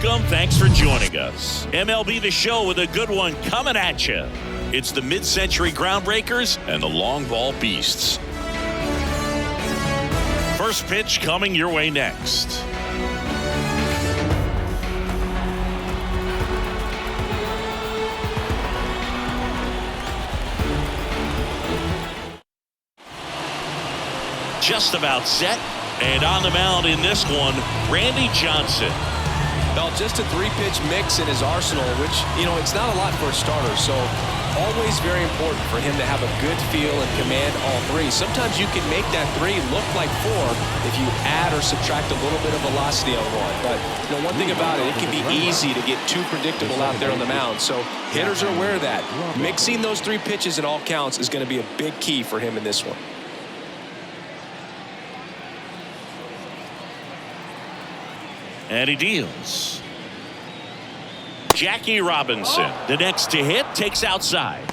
Welcome. Thanks for joining us. MLB The Show with a good one coming at you. It's the mid-century Groundbreakers and the Longball Beasts. First pitch coming your way next. Just about set. And on the mound in this one, Randy Johnson. Well, just a three-pitch mix in his arsenal, which, it's not a lot for a starter. So always very important for him to have a good feel and command all three. Sometimes you can make that three look like four if you add or subtract a little bit of velocity on one. But one thing about it can be easy to get too predictable out there on the mound. So hitters are aware of that. Mixing those three pitches in all counts is going to be a big key for him in this one. And he deals. Jackie Robinson, the next to hit, takes outside.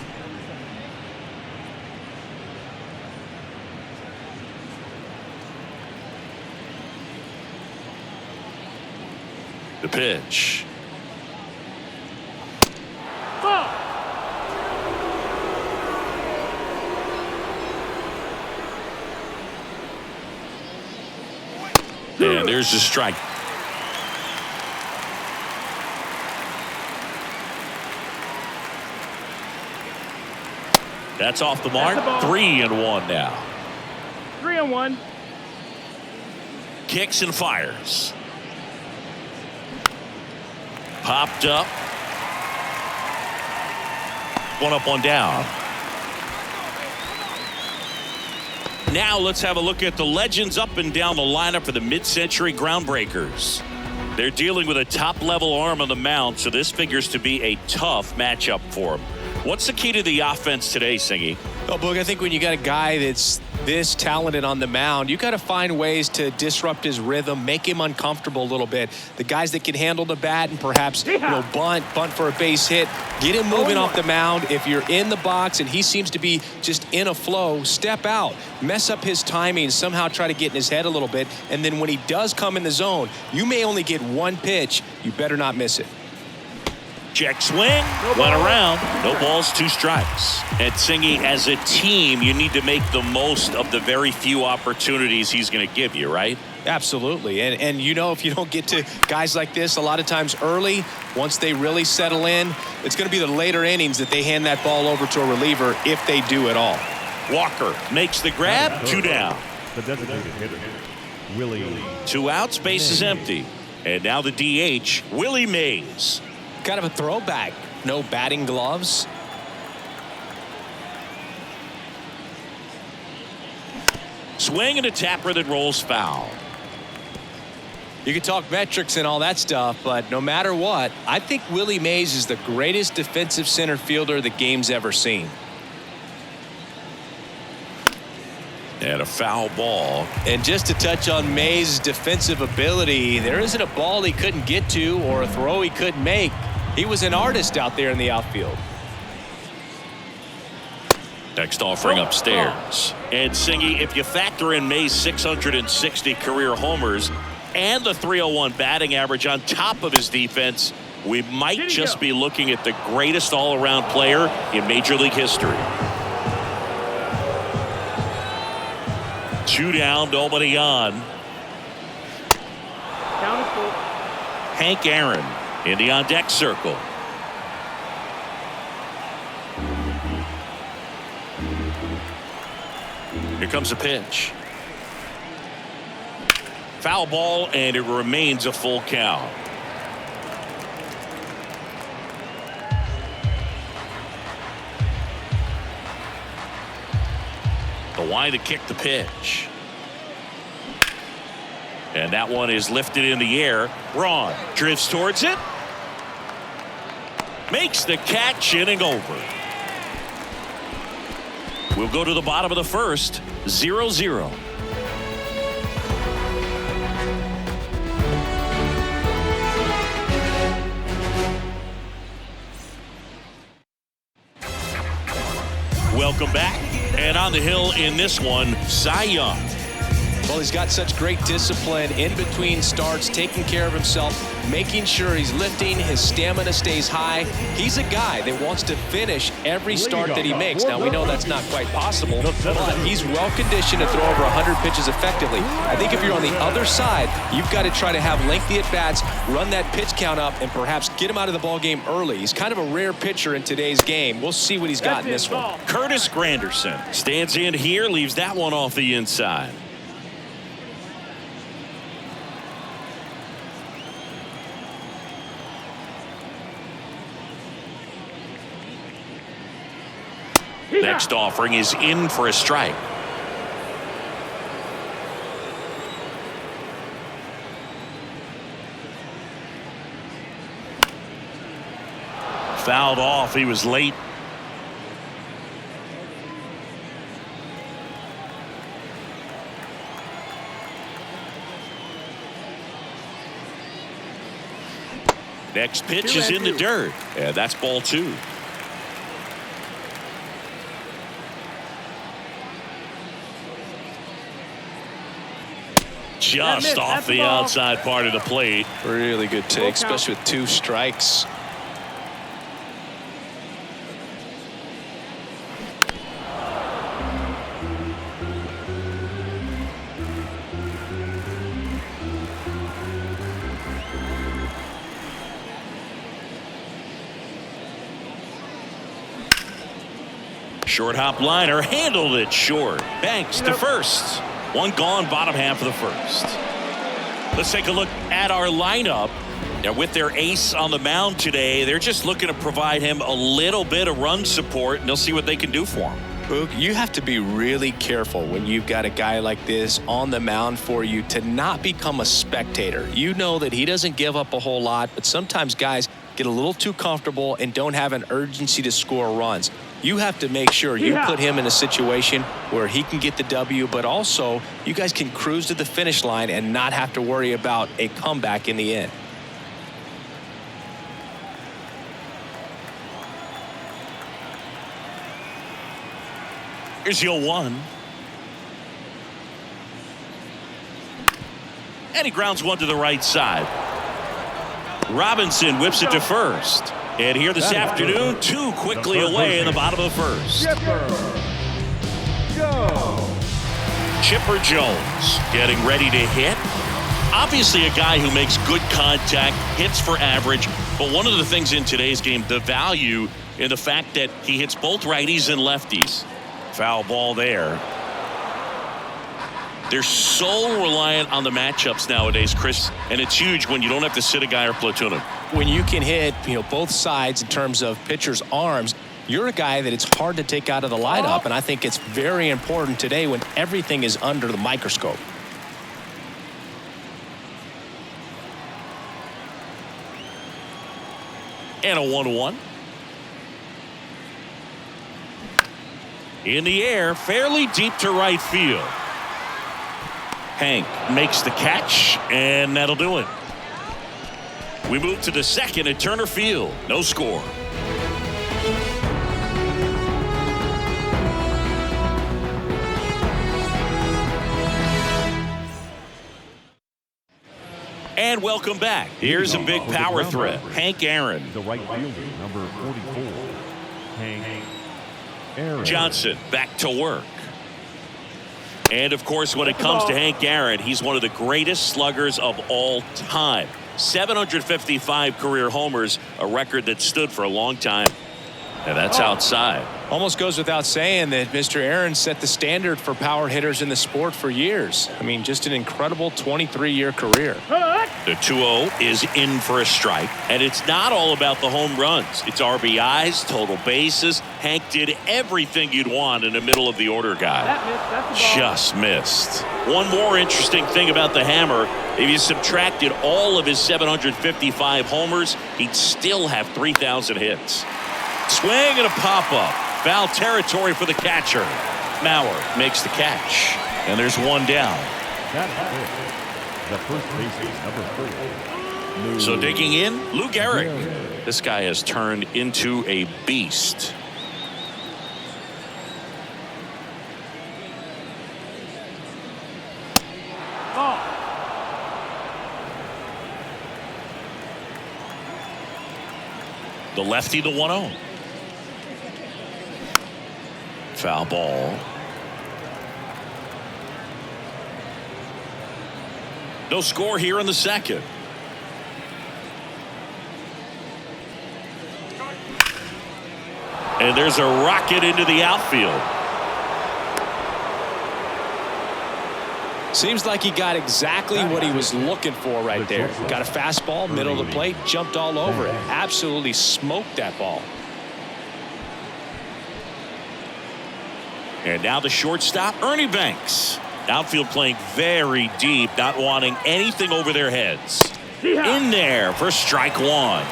The pitch. And there's the strike. That's off the mark. 3-1 now. 3-1. Kicks and fires. Popped up. One up, one down. Now let's have a look at the legends up and down the lineup for the mid-century Groundbreakers. They're dealing with a top-level arm on the mound, so this figures to be a tough matchup for them. What's the key to the offense today, Singy? Well, Boog, I think when you got a guy that's this talented on the mound, you got to find ways to disrupt his rhythm, make him uncomfortable a little bit. The guys that can handle the bat and perhaps bunt for a base hit, get him moving off the mound. If you're in the box and he seems to be just in a flow, step out, mess up his timing, somehow try to get in his head a little bit. And then when he does come in the zone, you may only get one pitch. You better not miss it. Check swing, went around, no balls, 2 strikes. And Singy, as a team, you need to make the most of the very few opportunities he's going to give you, right? Absolutely. And if you don't get to guys like this a lot of times early, once they really settle in, it's going to be the later innings that they hand that ball over to a reliever if they do at all. Walker makes the grab, 2 down. The designated hitter, Willie. 2 outs, base is empty. And now the DH, Willie Mays. Kind of a throwback. No batting gloves. Swing and a tapper that rolls foul. You can talk metrics and all that stuff, but no matter what, I think Willie Mays is the greatest defensive center fielder the game's ever seen. And a foul ball. And just to touch on Mays' defensive ability, there isn't a ball he couldn't get to or a throw he couldn't make. He was an artist out there in the outfield. Next offering upstairs. And Singy, if you factor in Mays' 660 career homers and the .301 batting average on top of his defense, we might just be looking at the greatest all-around player in Major League history. 2 down, nobody on. Count is full. Hank Aaron in the on-deck circle. Here comes a pitch. Foul ball, and it remains a full count. The line to kick the pitch. And that one is lifted in the air. Braun drifts towards it. Makes the catch, inning over. We'll go to the bottom of the first. 0-0. Welcome back. And on the hill in this one, Cy Young. Well, he's got such great discipline in between starts, taking care of himself, making sure he's lifting, his stamina stays high. He's a guy that wants to finish every start that he makes. Now, we know that's not quite possible, but he's well-conditioned to throw over 100 pitches effectively. I think if you're on the other side, you've got to try to have lengthy at-bats, run that pitch count up, and perhaps get him out of the ballgame early. He's kind of a rare pitcher in today's game. We'll see what he's got in this one. Curtis Granderson stands in here, leaves that one off the inside. Next offering is in for a strike. Fouled off. He was late. Next pitch is in the dirt. Yeah, that's ball 2. Just off the outside part of the plate. Really good take, especially with 2 strikes. Short hop liner, handled it short. Banks to first. One gone, bottom half of the first. Let's take a look at our lineup. Now, with their ace on the mound today, they're just looking to provide him a little bit of run support, and they'll see what they can do for him. Boog, you have to be really careful when you've got a guy like this on the mound for you to not become a spectator. You know that he doesn't give up a whole lot, but sometimes guys get a little too comfortable and don't have an urgency to score runs. You have to make sure you put him in a situation where he can get the W, but also you guys can cruise to the finish line and not have to worry about a comeback in the end. Here's your 1. And he grounds one to the right side. Robinson whips it to first. And here this afternoon, 2 quickly away in the bottom of the first. Chipper Jones getting ready to hit. Obviously a guy who makes good contact, hits for average. But one of the things in today's game, the value in the fact that he hits both righties and lefties. Foul ball there. They're so reliant on the matchups nowadays, Chris, and it's huge when you don't have to sit a guy or platoon him. When you can hit, both sides in terms of pitchers' arms, you're a guy that it's hard to take out of the lineup, and I think it's very important today when everything is under the microscope. And a 1-1. In the air, fairly deep to right field. Hank makes the catch, and that'll do it. We move to the second at Turner Field. No score. And welcome back. Here's a big power threat. Hank Aaron. The right fielder, number 44, Hank Aaron. Johnson back to work. And, of course, when it comes to Hank Aaron, he's one of the greatest sluggers of all time. 755 career homers, a record that stood for a long time. And that's outside. Almost goes without saying that Mr. Aaron set the standard for power hitters in the sport for years. I mean, just an incredible 23-year career. The 2-0 is in for a strike. And it's not all about the home runs. It's RBIs, total bases. Hank did everything you'd want in the middle of the order guy. Just missed. One more interesting thing about the hammer, if you subtracted all of his 755 homers, he'd still have 3,000 hits. Swing and a pop-up. Foul territory for the catcher. Mauer makes the catch. And there's one down. That's it. The first baseman, number 4. So digging in, Lou Gehrig. This guy has turned into a beast. The lefty, the 1-0. Foul ball. No score here in the second. And there's a rocket into the outfield. Seems like he got exactly what he was looking for right there. Got a fastball, middle of the plate, jumped all over it. Absolutely smoked that ball. And now the shortstop, Ernie Banks. Outfield playing very deep, not wanting anything over their heads. In there for strike one.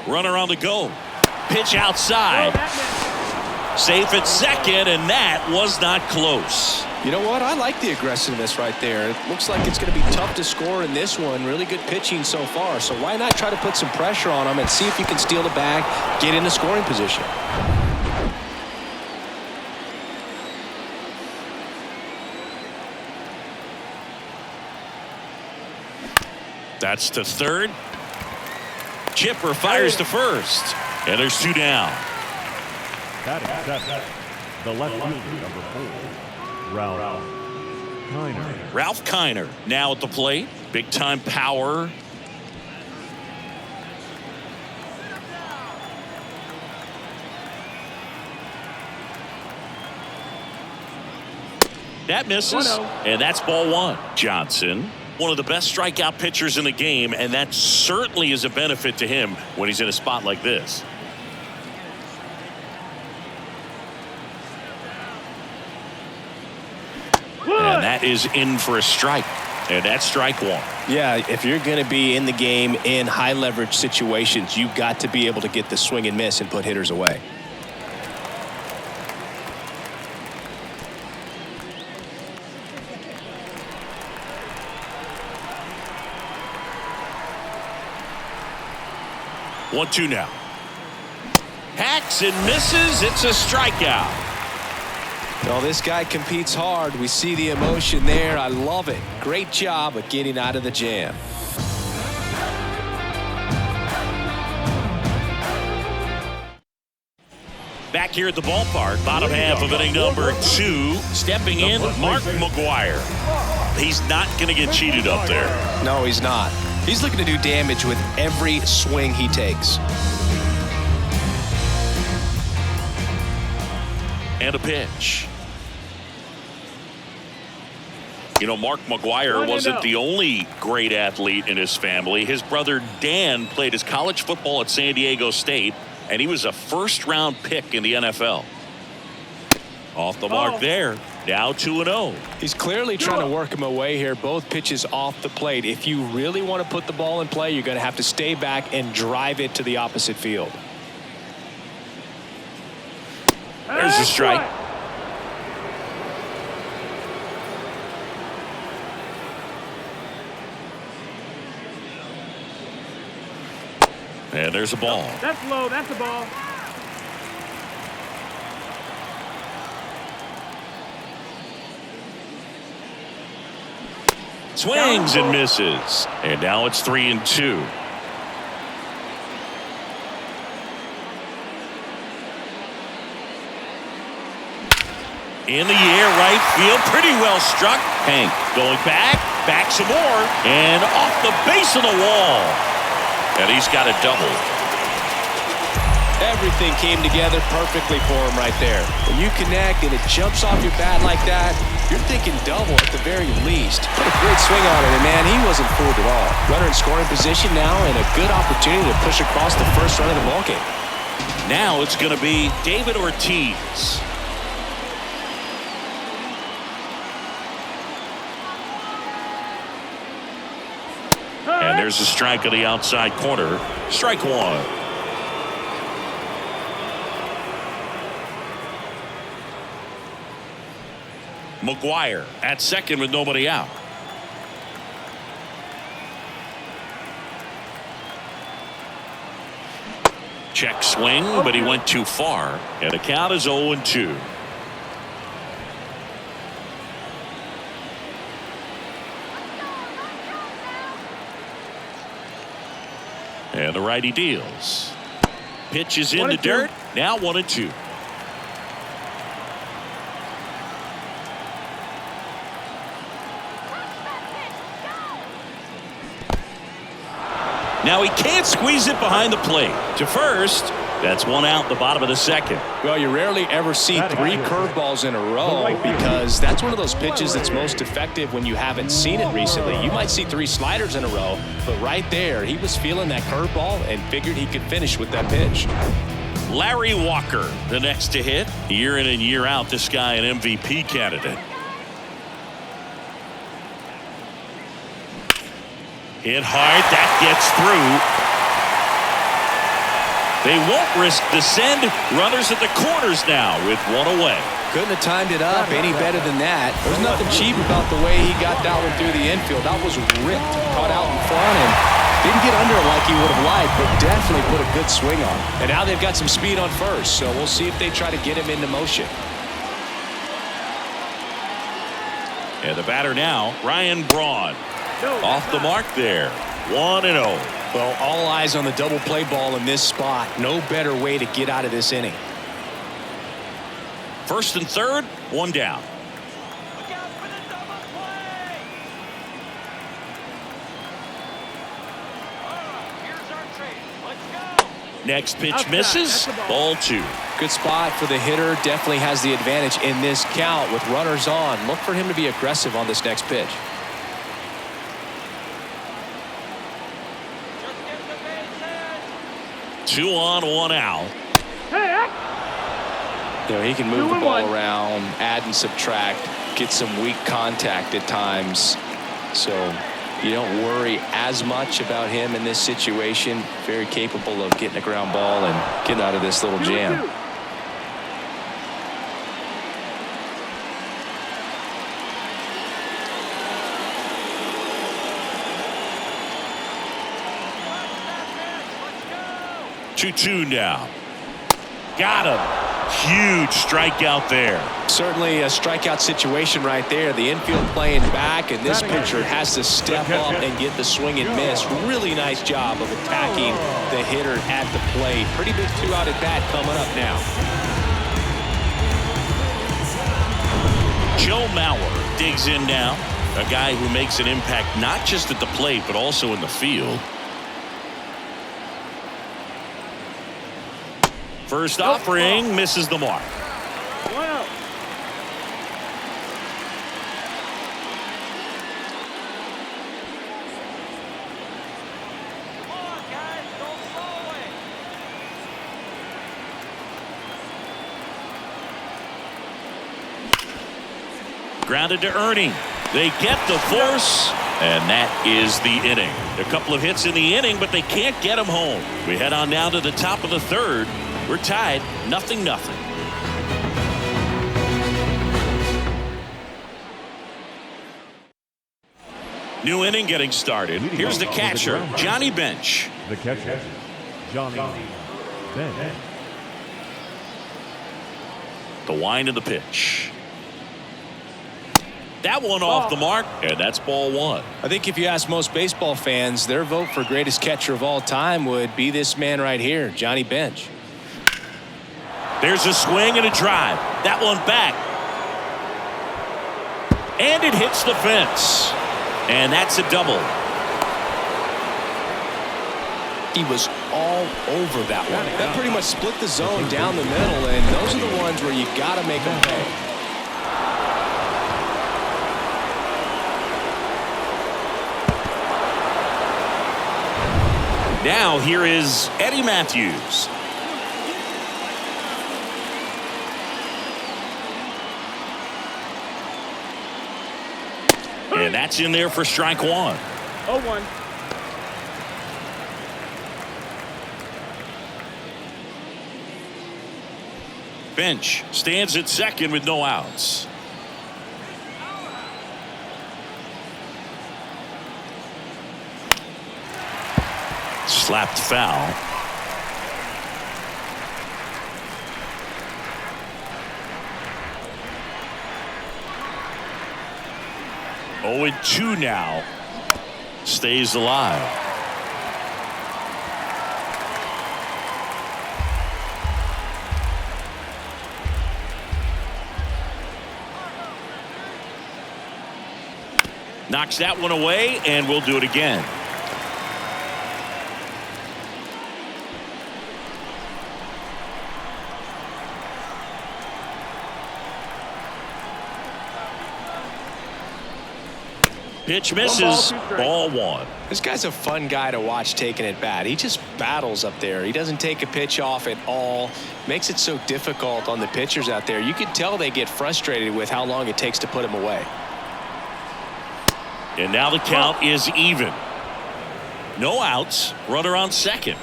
Runner on the go. Pitch outside. Safe at second, and that was not close. You know what? I like the aggressiveness right there. It looks like it's going to be tough to score in this one. Really good pitching so far. So why not try to put some pressure on him and see if you can steal the bag, get in the scoring position. That's to third. Chipper fires to first. And there's two down. That is the left fielder, number 4, Ralph Kiner. Ralph Kiner now at the plate. Big time power. That misses. And that's ball one. Johnson, one of the best strikeout pitchers in the game, and that certainly is a benefit to him when he's in a spot like this. And that is in for a strike. And that's strike one. Yeah, if you're going to be in the game in high leverage situations, you've got to be able to get the swing and miss and put hitters away. One-two now. Hacks and misses. It's a strikeout. Well, this guy competes hard. We see the emotion there. I love it. Great job of getting out of the jam. Back here at the ballpark, bottom half of inning number 2. Stepping in, Mark McGwire. He's not going to get cheated up there. No, he's not. He's looking to do damage with every swing he takes. And a pitch. You know, Mark McGwire wasn't the only great athlete in his family. His brother Dan played his college football at San Diego State, and he was a first-round pick in the NFL. Off the mark there. Now 2-0. He's clearly trying to work him away here. Both pitches off the plate. If you really want to put the ball in play, you're going to have to stay back and drive it to the opposite field. There's a strike. And there's a ball. That's low. That's a ball. Swings and misses. And now it's 3-2. In the air, right field, pretty well struck. Hank going back some more, and off the base of the wall. And he's got a double. Everything came together perfectly for him right there. When you connect and it jumps off your bat like that, you're thinking double at the very least. Put a great swing on it, and man, he wasn't fooled at all. Runner in scoring position now, and a good opportunity to push across the first run of the ballgame. Now it's going to be David Ortiz. And there's a strike on the outside corner. Strike one. McGwire at second with nobody out. Check swing, but he went too far. And the count is 0-2. And the righty deals. Pitch is in the dirt. Now 1-2. Now he can't squeeze it behind the plate. To first. That's one out in the bottom of the second. Well, you rarely ever see 3 curveballs in a row because that's one of those pitches that's most effective when you haven't seen it recently. You might see 3 sliders in a row, but right there, he was feeling that curveball and figured he could finish with that pitch. Larry Walker, the next to hit. Year in and year out, this guy an MVP candidate. Hit hard, that gets through. They won't risk the send. Runners at the corners now with 1 away. Couldn't have timed it up any better than that. There's nothing cheap about the way he got that one through the infield. That was ripped, caught out in front, and didn't get under it like he would have liked, but definitely put a good swing on. And now they've got some speed on first, so we'll see if they try to get him into motion. And the batter now, Ryan Braun. Off the mark there. 1-0. Well, all eyes on the double play ball in this spot. No better way to get out of this inning. First and third, 1 down. Next pitch misses. Ball 2. Good spot for the hitter. Definitely has the advantage in this count with runners on. Look for him to be aggressive on this next pitch. Two on, 1 out. You know, he can move the ball around, add and subtract, get some weak contact at times. So you don't worry as much about him in this situation. Very capable of getting a ground ball and getting out of this little jam. Two now. Got him. Huge strikeout there. Certainly a strikeout situation right there. The infield playing back, and this pitcher has to step up and get the swing and miss. Really nice job of attacking the hitter at the plate. Pretty big 2-out at bat coming up now. Joe Mauer digs in now. A guy who makes an impact not just at the plate but also in the field. First offering misses the mark. Grounded to Ernie. They get the force, and that is the inning. A couple of hits in the inning, but they can't get him home. We head on down to the top of the third. We're tied 0-0. New inning getting started. Here's the catcher, Johnny Bench. The catcher, Johnny Bench. The wind of the pitch. That one off the mark, and that's ball 1. I think if you ask most baseball fans, their vote for greatest catcher of all time would be this man right here, Johnny Bench. There's a swing and a drive. That one back. And it hits the fence. And that's a double. He was all over that one. That pretty much split the zone down the middle, and those are the ones where you got to make them pay. Now here is Eddie Matthews. And that's in there for strike 1. 0-1. Bench stands at second with no outs. Slapped foul. 0-2 now. Stays alive. Knocks that one away, and we'll do it again. Pitch misses. Ball one. This guy's a fun guy to watch taking at bat. He just battles up there. He doesn't take a pitch off at all. Makes it so difficult on the pitchers out there. You can tell they get frustrated with how long it takes to put him away. And now the count is even. No outs. Runner on second.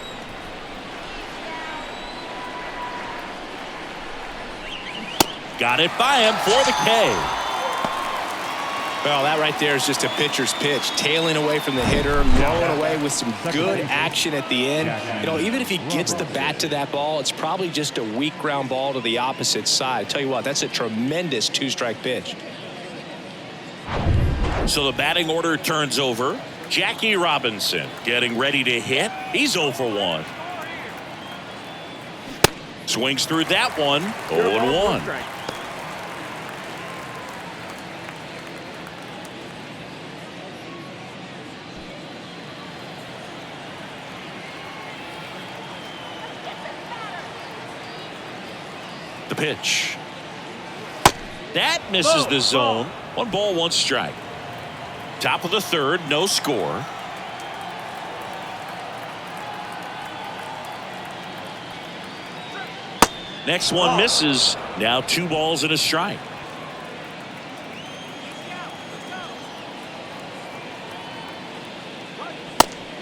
Got it by him for the K. Well, that right there is just a pitcher's pitch. Tailing away from the hitter, blowing away with some good action at the end. You know, even if he gets the bat to that ball, it's probably just a weak ground ball to the opposite side. I tell you what, that's a tremendous two-strike pitch. So the batting order turns over. Jackie Robinson getting ready to hit. He's 0 for 1. Swings through that one. 0-1. The pitch. That misses the zone. 1 ball, 1 strike. Top of the third, no score. Next one misses. Now 2 balls and a strike.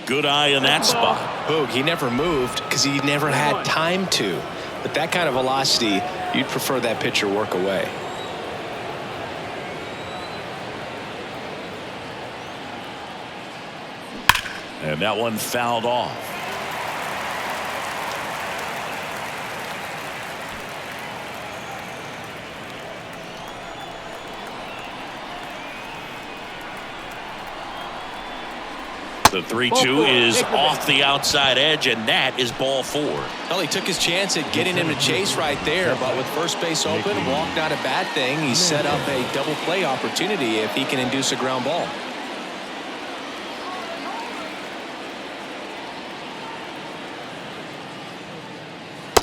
Good eye in that spot. Boog, he never moved because he never had time to. But that kind of velocity, you'd prefer that pitcher work away. And that one fouled off. The 3-2 is off the outside edge, and that is ball 4. Well, he took his chance at getting him to chase right there, but with first base open, walk not a bad thing. He set up a double play opportunity if he can induce a ground ball.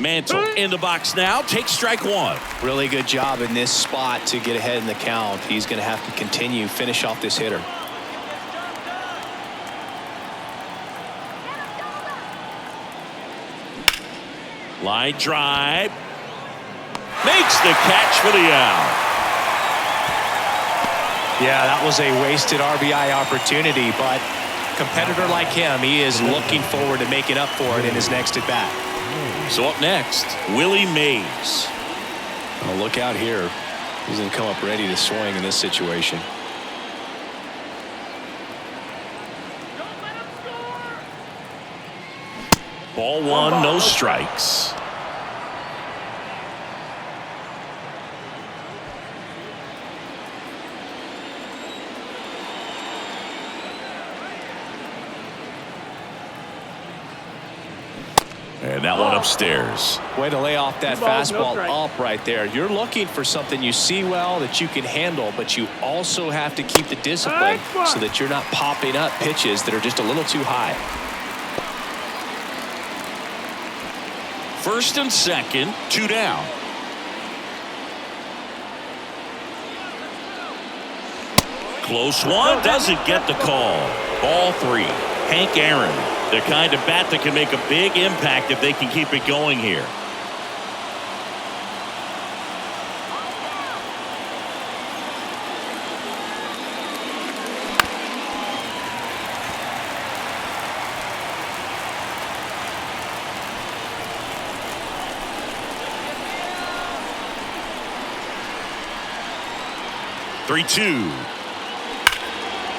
Mantle in the box now. Takes strike 1. Really good job in this spot to get ahead in the count. He's going to have to continue, finish off this hitter. Line drive. Makes the catch for the out. Yeah, that was a wasted RBI opportunity, but a competitor like him, he is looking forward to making up for it in his next at bat. So up next, Willie Mays. Oh, look out here. He's going to come up ready to swing in this situation. Ball 1, no strikes. And that one upstairs. Way to lay off that fastball up right there. You're looking for something you see well that you can handle, but you also have to keep the discipline so that you're not popping up pitches that are just a little too high. First and second, 2 down. Close one, doesn't get the call. Ball 3. Hank Aaron, the kind of bat that can make a big impact if they can keep it going here. Three-two.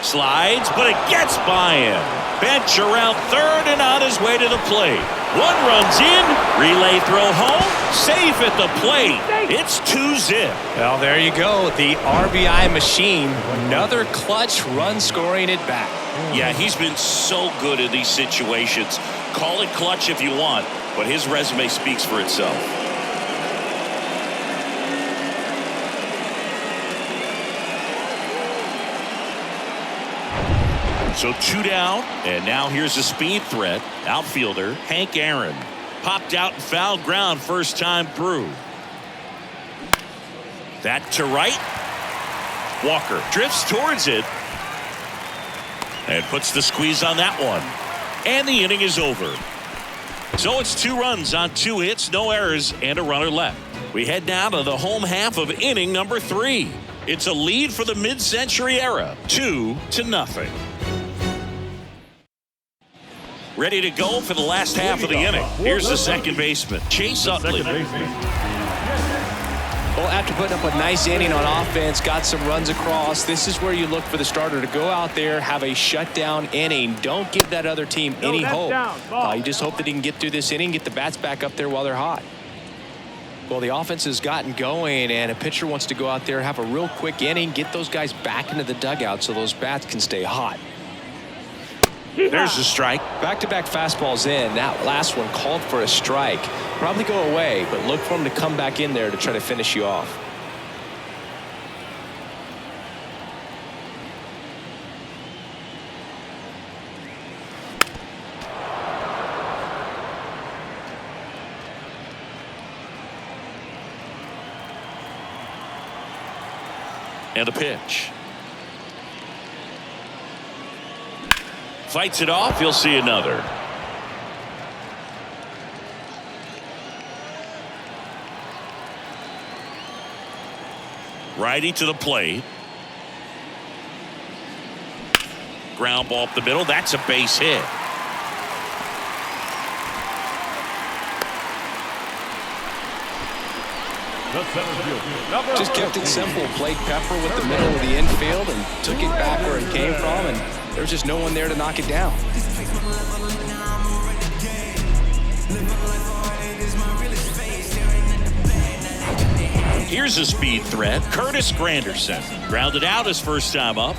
Slides, but it gets by him. Bench around third and on his way to the plate. One runs in, relay throw home, safe at the plate. It's 2-zip. Well, there you go. The RBI machine. Another clutch run scoring at bat. Yeah, he's been so good in these situations. Call it clutch if you want, but his resume speaks for itself. So 2 down, and now here's a speed threat. Outfielder Hank Aaron popped out and fouled ground first time through. That to right. Walker drifts towards it and puts the squeeze on that one. And the inning is over. So it's 2 runs on 2 hits, no errors, and a runner left. We head now to the home half of inning number 3. It's a lead for the mid-century era, 2-0. Ready to go for the last half of the inning. Here's the second baseman, Chase Utley. Well, after putting up a nice inning on offense, got some runs across, this is where you look for the starter to go out there, have a shutdown inning. Don't give that other team any hope. You just hope that he can get through this inning, get the bats back up there while they're hot. Well, the offense has gotten going, and a pitcher wants to go out there, have a real quick inning, get those guys back into the dugout so those bats can stay hot. There's a strike. Back-to-back fastballs in. That last one called for a strike. Probably go away, but look for him to come back in there to try to finish you off. And a pitch. Fights it off. You'll see another. Righty to the plate. Ground ball up the middle. That's a base hit. Just kept it simple. Played Pepper with the middle of the infield and took it back where it came from, and there was just no one there to knock it down. Here's a speed threat. Curtis Granderson grounded out his first time up.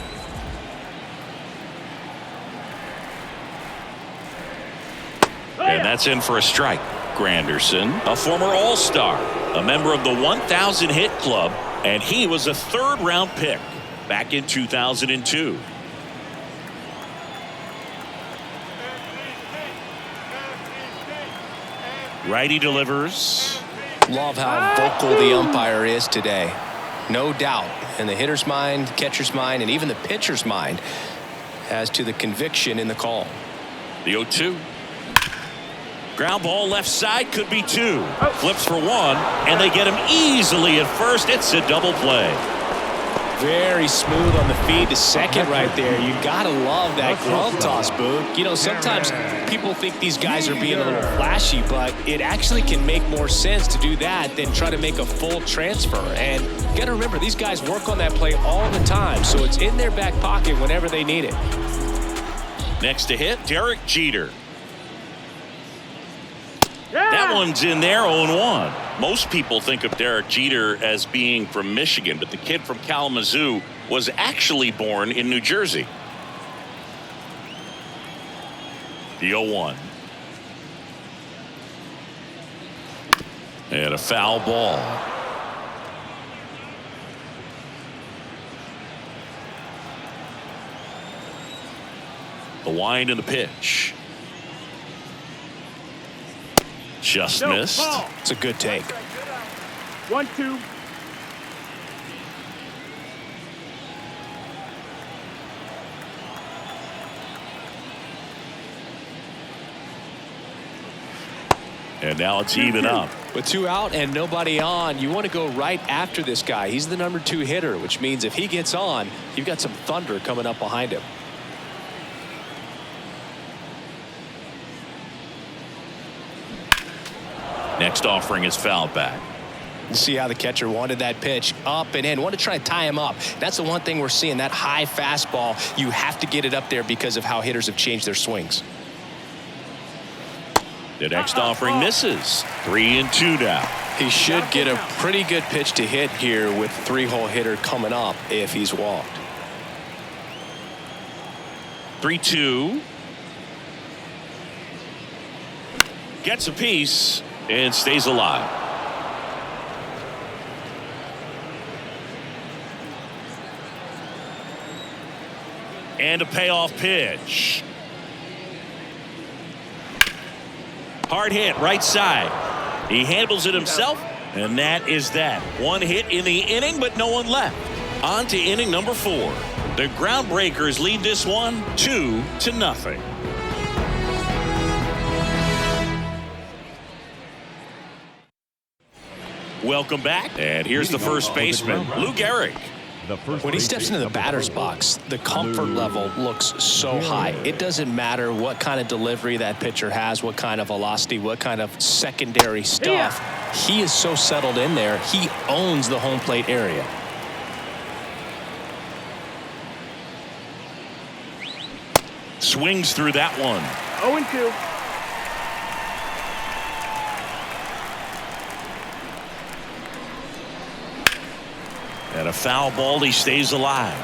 And that's in for a strike. Granderson, a former All-Star, a member of the 1,000 hit club, and he was a third-round pick back in 2002. Righty delivers. Love how vocal the umpire is today. No doubt in the hitter's mind, catcher's mind, and even the pitcher's mind as to the conviction in the call. The 0-2. Ground ball left side, could be 2. Flips for 1, and they get him easily at first. It's a double play. Very smooth on the feed to second right there. You gotta love that glove toss, Boog. You know, sometimes people think these guys are being a little flashy, but it actually can make more sense to do that than try to make a full transfer. And you gotta remember, these guys work on that play all the time, so it's in their back pocket whenever they need it. Next to hit, Derek Jeter. That one's in there, 0-1. Most people think of Derek Jeter as being from Michigan, but the kid from Kalamazoo was actually born in New Jersey. The 0-1. And a foul ball. The wind and the pitch. Just missed. It's a good take. 1-2. And now it's even up. With 2 out and nobody on, you want to go right after this guy. He's the number 2 hitter, which means if he gets on, you've got some thunder coming up behind him. Next offering is fouled back. You see how the catcher wanted that pitch up and in. Want to try to tie him up. That's the one thing we're seeing, that high fastball. You have to get it up there because of how hitters have changed their swings. The next offering misses. 3-2 now. He should get a pretty good pitch to hit here with the 3-hole hitter coming up if he's walked. 3-2. Gets a piece and stays alive. And a payoff pitch. Hard hit right side. He handles it himself, and that is that. One hit in the inning, but no one left. On to inning number 4. The Groundbreakers lead this one 2-0. Welcome back, and here's the first baseman, Lou Gehrig. When he steps into the batter's box, the comfort level looks so high. It doesn't matter what kind of delivery that pitcher has, what kind of velocity, what kind of secondary stuff. He is so settled in there. He owns the home plate area. Swings through that one. 0-2. And a foul ball, he stays alive.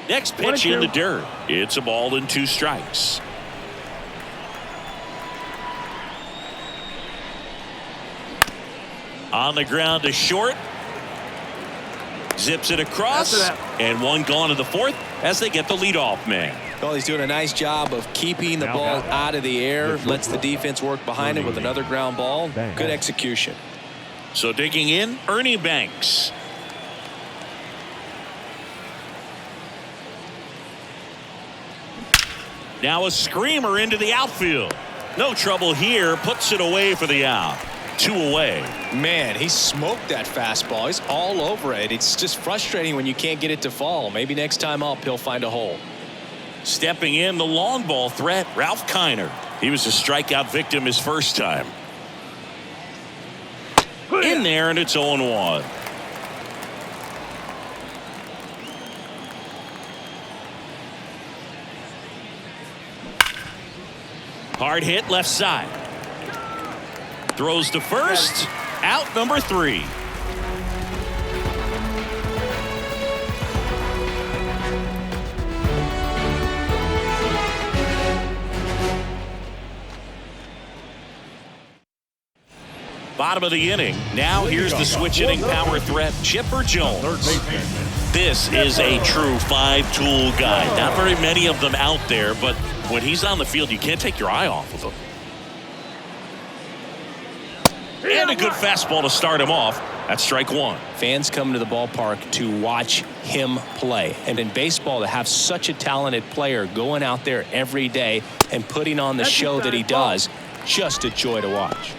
Next pitch in the dirt. It's a ball and 2 strikes. On the ground to short. Zips it across. And one gone to the 4th as they get the leadoff man. Well, he's doing a nice job of keeping the ball out of the air. Lets the defense work behind him with another ground ball. Good execution. So digging in, Ernie Banks. Now a screamer into the outfield. No trouble here. Puts it away for the out. 2 away. Man, he smoked that fastball. He's all over it. It's just frustrating when you can't get it to fall. Maybe next time up he'll find a hole. Stepping in, the long ball threat, Ralph Kiner. He was a strikeout victim his first time. In there, and it's 0-1. Hard hit left side. Throws to first. Out number 3. Bottom of the inning. Now here's the switch hitting power threat, Chipper Jones. This is a true 5-tool guy. Not very many of them out there, but when he's on the field, you can't take your eye off of him. And a good fastball to start him off. That's strike 1. Fans come to the ballpark to watch him play. And in baseball, to have such a talented player going out there every day and putting on the show that he does, just a joy to watch.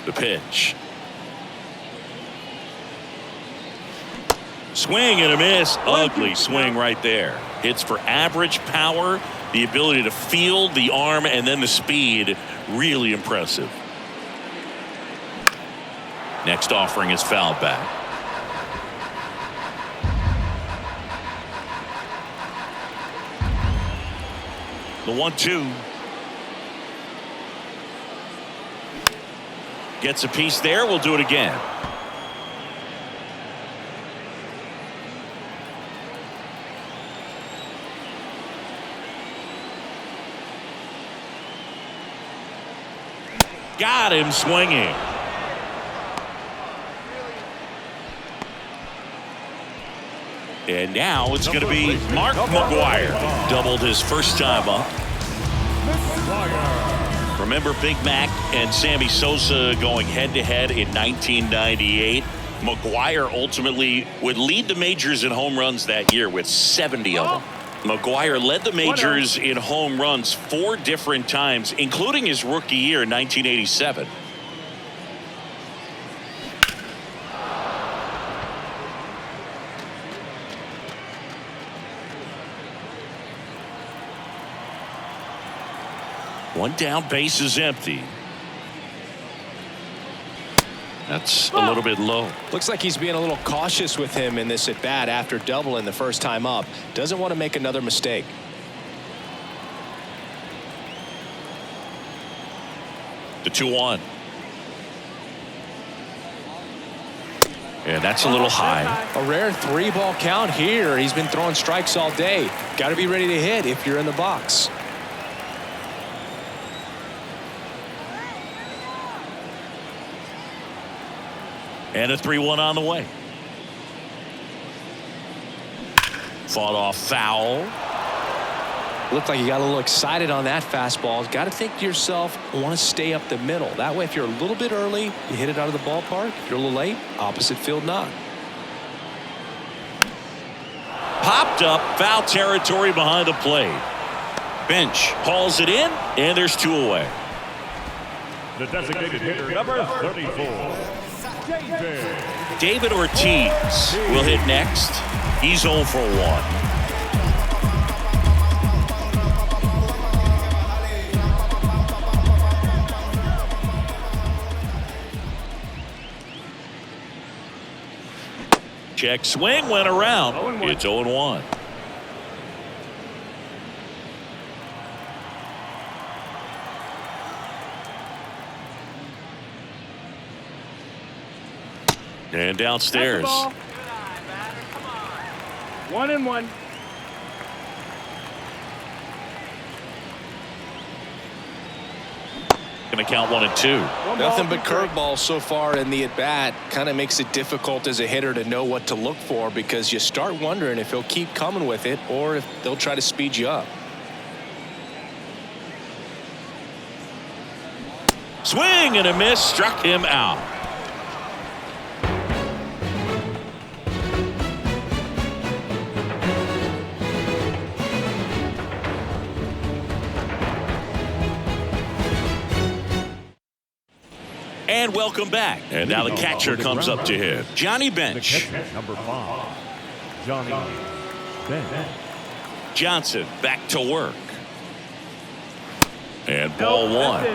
The pitch. Swing and a miss. Ugly swing right there. Hits for average power, the ability to field the arm, and then the speed. Really impressive. Next offering is fouled back. The 1-2. Gets a piece there. We'll do it again. Got him swinging. And now it's going to be Mark McGwire. Doubled his first time up. Remember Big Mac and Sammy Sosa going head-to-head in 1998? McGwire ultimately would lead the majors in home runs that year with 70 of them. McGuire led the majors in home runs 4 different times, including his rookie year in 1987. One down, base is empty. That's a little bit low. Looks like he's being a little cautious with him in this at bat after doubling the first time up. Doesn't want to make another mistake. The 2-1. And that's a little high. A rare 3-ball count here. He's been throwing strikes all day. Got to be ready to hit if you're in the box. And a 3-1 on the way. Fought off foul. Looked like you got a little excited on that fastball. Got to think to yourself, I want to stay up the middle. That way, if you're a little bit early, you hit it out of the ballpark. If you're a little late, opposite field knock. Popped up, foul territory behind the plate. Bench hauls it in, and there's 2 away. The designated hitter, number 34. David Ortiz will hit next. He's 0 for 1. Check swing, went around. It's 0-1. And downstairs. 1-1. Going to count 1-2. Nothing but curveballs so far in the at-bat. Kind of makes it difficult as a hitter to know what to look for because you start wondering if he'll keep coming with it or if they'll try to speed you up. Swing and a miss, struck him out. And welcome back. And now the catcher comes up to hit. Johnny Bench. Number 5, Johnny Bench. Johnson back to work. And ball 1.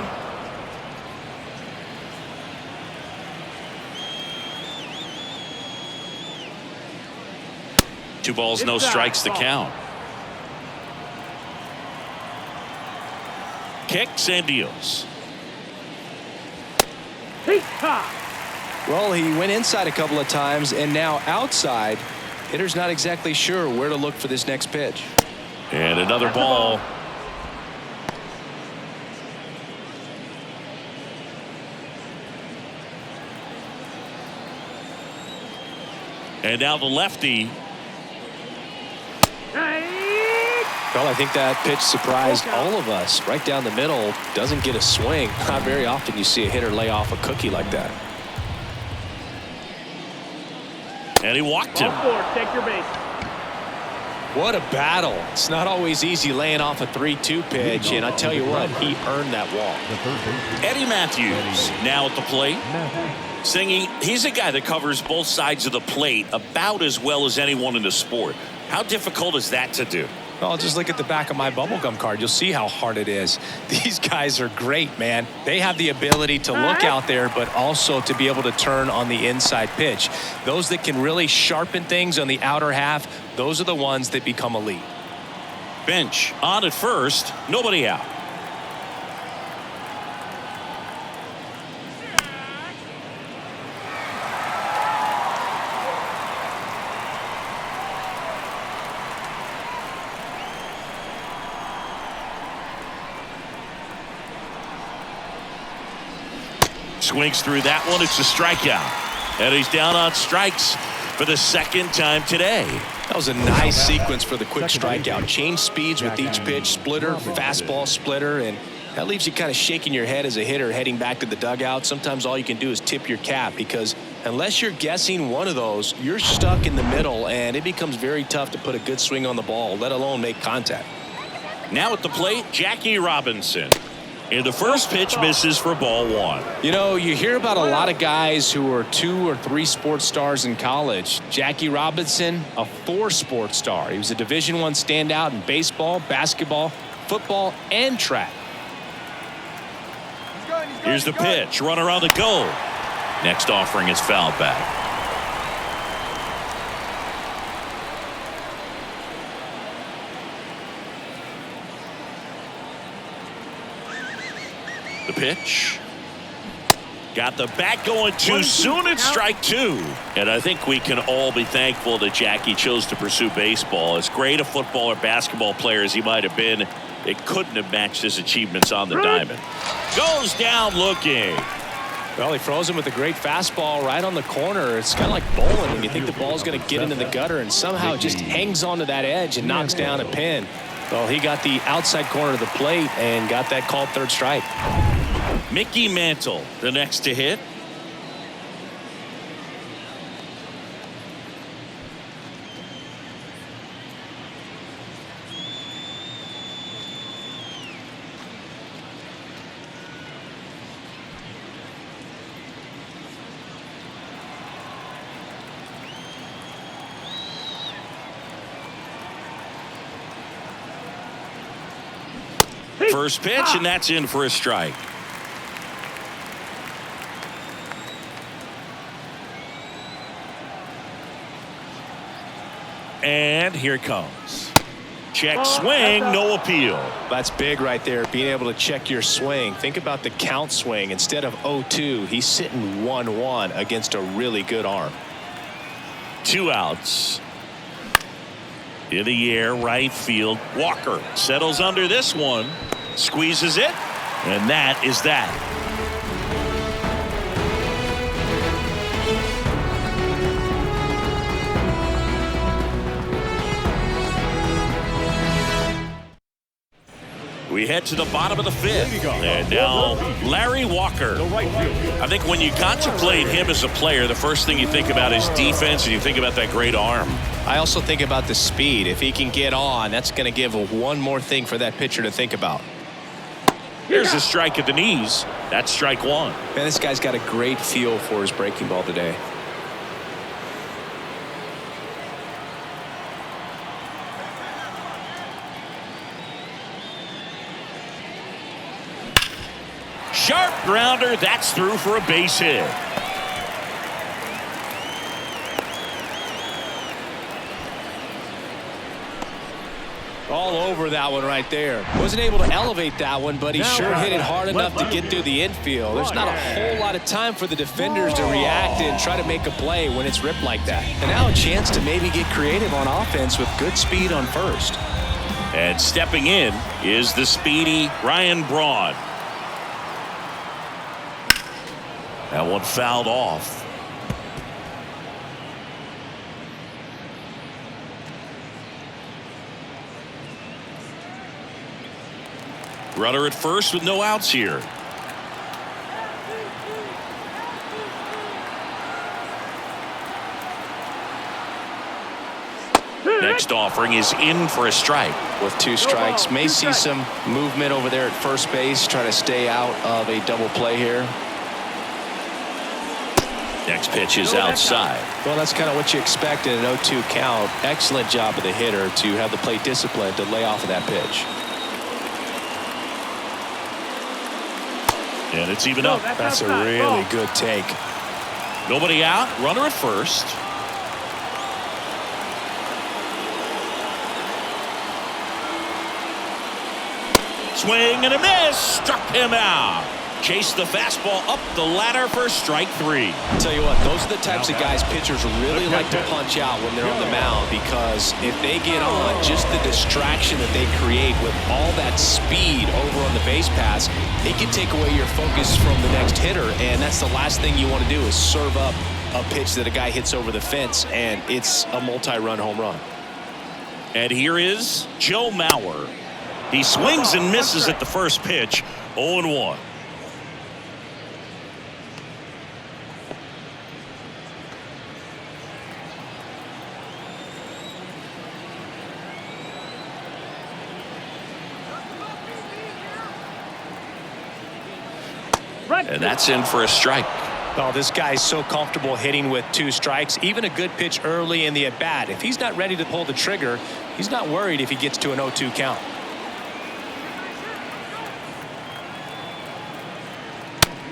Two balls, no strikes to count. Kicks and deals. Well, he went inside a couple of times and now outside. Hitter's not exactly sure where to look for this next pitch. And another ball. And now the lefty. Well, I think that pitch surprised all of us. Right down the middle, doesn't get a swing. Not very often you see a hitter lay off a cookie like that. And he walked him. Take your base. What a battle. It's not always easy laying off a 3-2 pitch, and I tell you what, he earned that walk. Eddie Matthews now at the plate. Singing, he's a guy that covers both sides of the plate about as well as anyone in the sport. How difficult is that to do? Well, just look at the back of my bubblegum card. You'll see how hard it is. These guys are great, man. They have the ability to look out there, but also to be able to turn on the inside pitch. Those that can really sharpen things on the outer half, those are the ones that become elite. Bench on at first, nobody out. Swings through that one. It's a strikeout. And he's down on strikes for the second time today. That was a nice sequence for the quick strikeout. Change speeds with each pitch, splitter, fastball, splitter, and That leaves you kind of shaking your head as a hitter heading back to the dugout. Sometimes all you can do is tip your cap, because unless you're guessing one of those, you're stuck in the middle, and it becomes very tough to put a good swing on the ball, let alone make contact. Now at the plate, Jackie Robinson. And the first pitch misses for ball one. You know, you hear about a lot of guys who are 2 or 3 sports stars in college. Jackie Robinson, a 4 sports star. He was a Division I standout in baseball, basketball, football, and track. Here's the pitch. Runner on the go. Next offering is fouled back. The pitch. Got the bat going too soon. It's strike 2. And I think we can all be thankful that Jackie chose to pursue baseball. As great a football or basketball player as he might have been, it couldn't have matched his achievements on the diamond. Goes down looking. Well, he throws him with a great fastball right on the corner. It's kind of like bowling when you think the ball's going to get into the gutter, and somehow it just hangs onto that edge and knocks down a pin. Well, he got the outside corner of the plate and got that called third strike. Mickey Mantle, the next to hit. First pitch, and that's in for a strike. And here it comes. Check swing, no appeal. That's big right there, being able to check your swing. Think about the count swing. Instead of 0-2, he's sitting 1-1 against a really good arm. 2 outs. In the air, right field. Walker settles under this one. Squeezes it. And that is that. We head to the bottom of the 5th. And now Larry Walker. I think when you contemplate him as a player, the first thing you think about is defense, and you think about that great arm. I also think about the speed. If he can get on, that's going to give one more thing for that pitcher to think about. Here's a strike at the knees. That's strike 1. Man, this guy's got a great feel for his breaking ball today. Sharp grounder. That's through for a base hit. All over that one right there. Wasn't able to elevate that one, but he sure hit it hard enough to get through the infield. There's not a whole lot of time for the defenders to react and try to make a play when it's ripped like that. And now a chance to maybe get creative on offense with good speed on first. And stepping in is the speedy Ryan Braun. That one fouled off. Runner at first with no outs here. Next offering is in for a strike. With 2 strikes, may see some movement over there at first base, try to stay out of a double play here. Next pitch is outside. Well, that's kind of what you expect in an 0-2 count. Excellent job of the hitter to have the plate discipline to lay off of that pitch. And it's even up. That's a really good take. Nobody out. Runner at first. Swing and a miss. Struck him out. Chased the fastball up the ladder for strike 3. I'll tell you what, those are the types of guys pitchers really like to punch out when they're on the mound, because if they get on, just the distraction that they create with all that speed over on the base pass, it can take away your focus from the next hitter, and that's the last thing you want to do is serve up a pitch that a guy hits over the fence, and it's a multi-run home run. And here is Joe Mauer. He swings and misses at the first pitch. 0-1. And that's in for a strike. Oh, this guy's so comfortable hitting with 2 strikes. Even a good pitch early in the at-bat. If he's not ready to pull the trigger, he's not worried if he gets to an 0-2 count.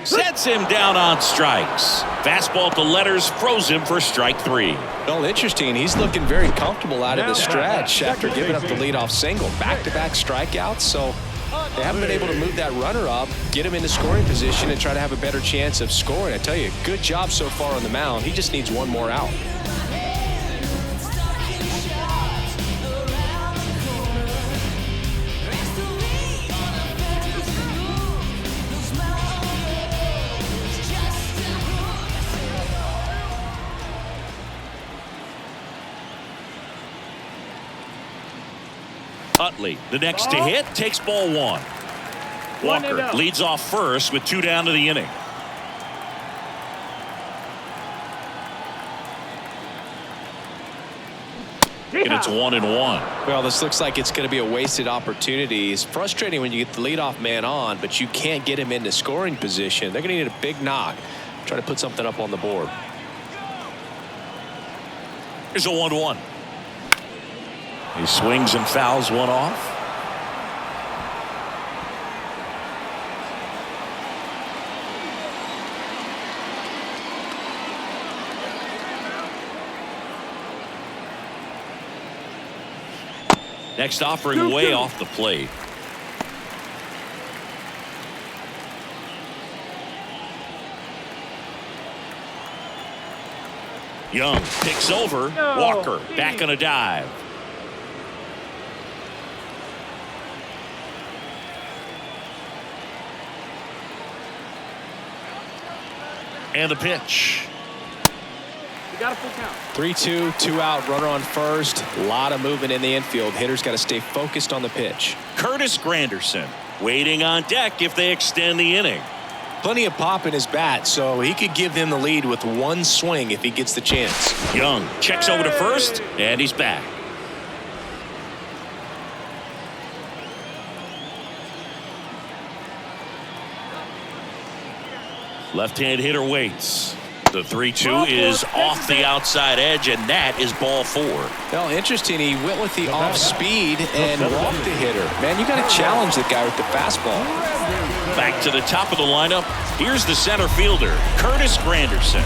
Sets him down on strikes. Fastball to letters froze him for strike 3. Well, interesting. He's looking very comfortable out of the stretch after giving up the leadoff single. Back-to-back strikeouts, so they haven't been able to move that runner up, get him into scoring position, and try to have a better chance of scoring. I tell you, good job so far on the mound. He just needs one more out. Utley, the next to hit, takes ball 1. Walker leads off first with 2 down to the inning. And it's 1-1. Well, this looks like it's going to be a wasted opportunity. It's frustrating when you get the leadoff man on, but you can't get him into scoring position. They're going to need a big knock. Try to put something up on the board. Here's a 1-1. He swings and fouls one off. Next offering way off the plate. Young picks over. Walker back on a dive. And the pitch. Got a full count. 3-2, 2 out, runner on first. A lot of movement in the infield. Hitters got to stay focused on the pitch. Curtis Granderson waiting on deck if they extend the inning. Plenty of pop in his bat, so he could give them the lead with 1 swing if he gets the chance. Young checks over to first, and he's back. Left-hand hitter waits. The 3-2 is off the outside edge, and that is ball 4. Well, interesting. He went with the off speed and walked the hitter. Man, you got to challenge the guy with the fastball. Back to the top of the lineup. Here's the center fielder, Curtis Granderson.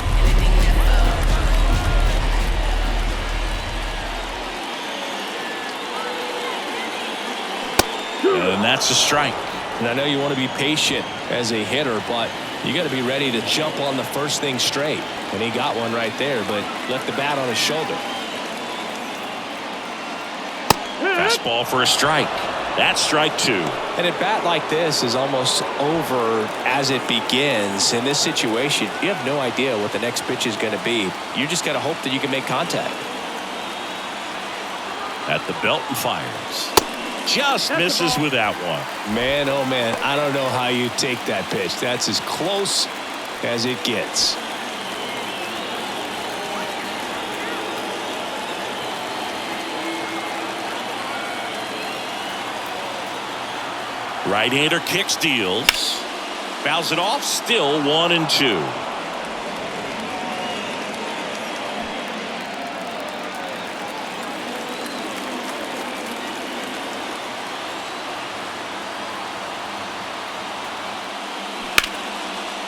And that's a strike. And I know you want to be patient as a hitter, but you got to be ready to jump on the first thing straight. And he got one right there, but left the bat on his shoulder. Fastball for a strike. That's strike 2. And a bat like this is almost over as it begins. In this situation, you have no idea what the next pitch is going to be. You just got to hope that you can make contact. At the belt and fires. Just misses with that one. Man, oh man, I don't know how you take that pitch. That's as close as it gets. Right-hander kicks, deals. Fouls it off, still 1-2.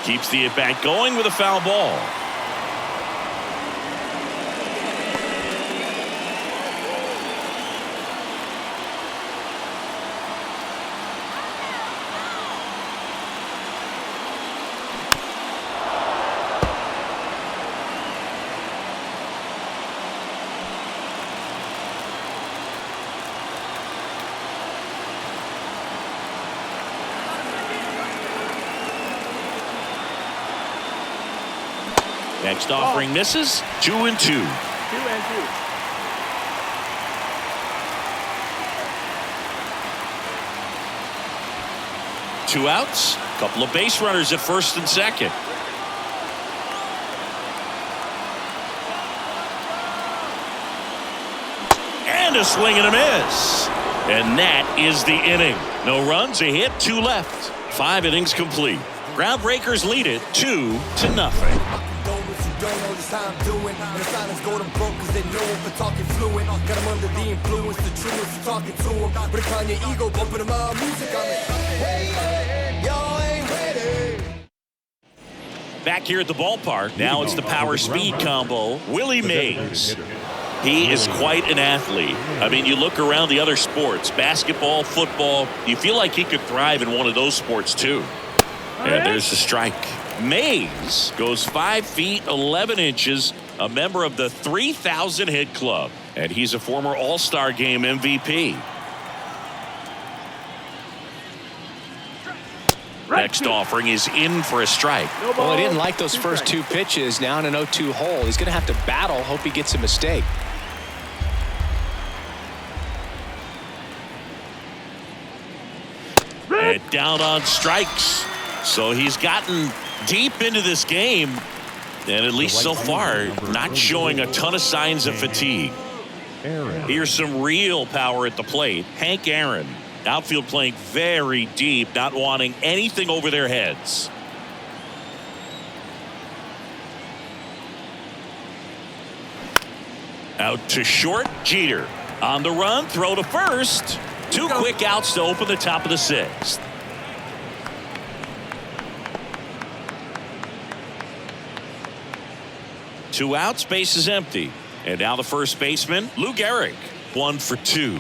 Keeps the at-bat going with a foul ball. Next offering misses. 2-2. 2-2. 2 outs, couple of base runners at first and second. And a swing and a miss. And that is the inning. No runs, a hit, 2 left. 5 innings complete. Groundbreakers lead it 2-0. Back here at the ballpark, now it's the power speed combo. Willie Mays. He is quite an athlete. I mean, you look around the other sports, basketball, football, you feel like he could thrive in one of those sports too. And there's the strike. Mays goes 5 feet 11 inches, a member of the 3,000 hit club, and he's a former All-Star Game MVP. Next offering is in for a strike. Well, he didn't like those first 2 pitches. Now in an 0-2 hole, he's going to have to battle. Hope he gets a mistake. And down on strikes. So he's gotten deep into this game, and at least so far, not showing a ton of signs of fatigue. Here's some real power at the plate. Hank Aaron. Outfield playing very deep, not wanting anything over their heads. Out to short, Jeter. On the run, throw to first. 2 quick outs to open the top of the 6th. Two outs, base is empty. And now the first baseman, Lou Gehrig, 1 for 2.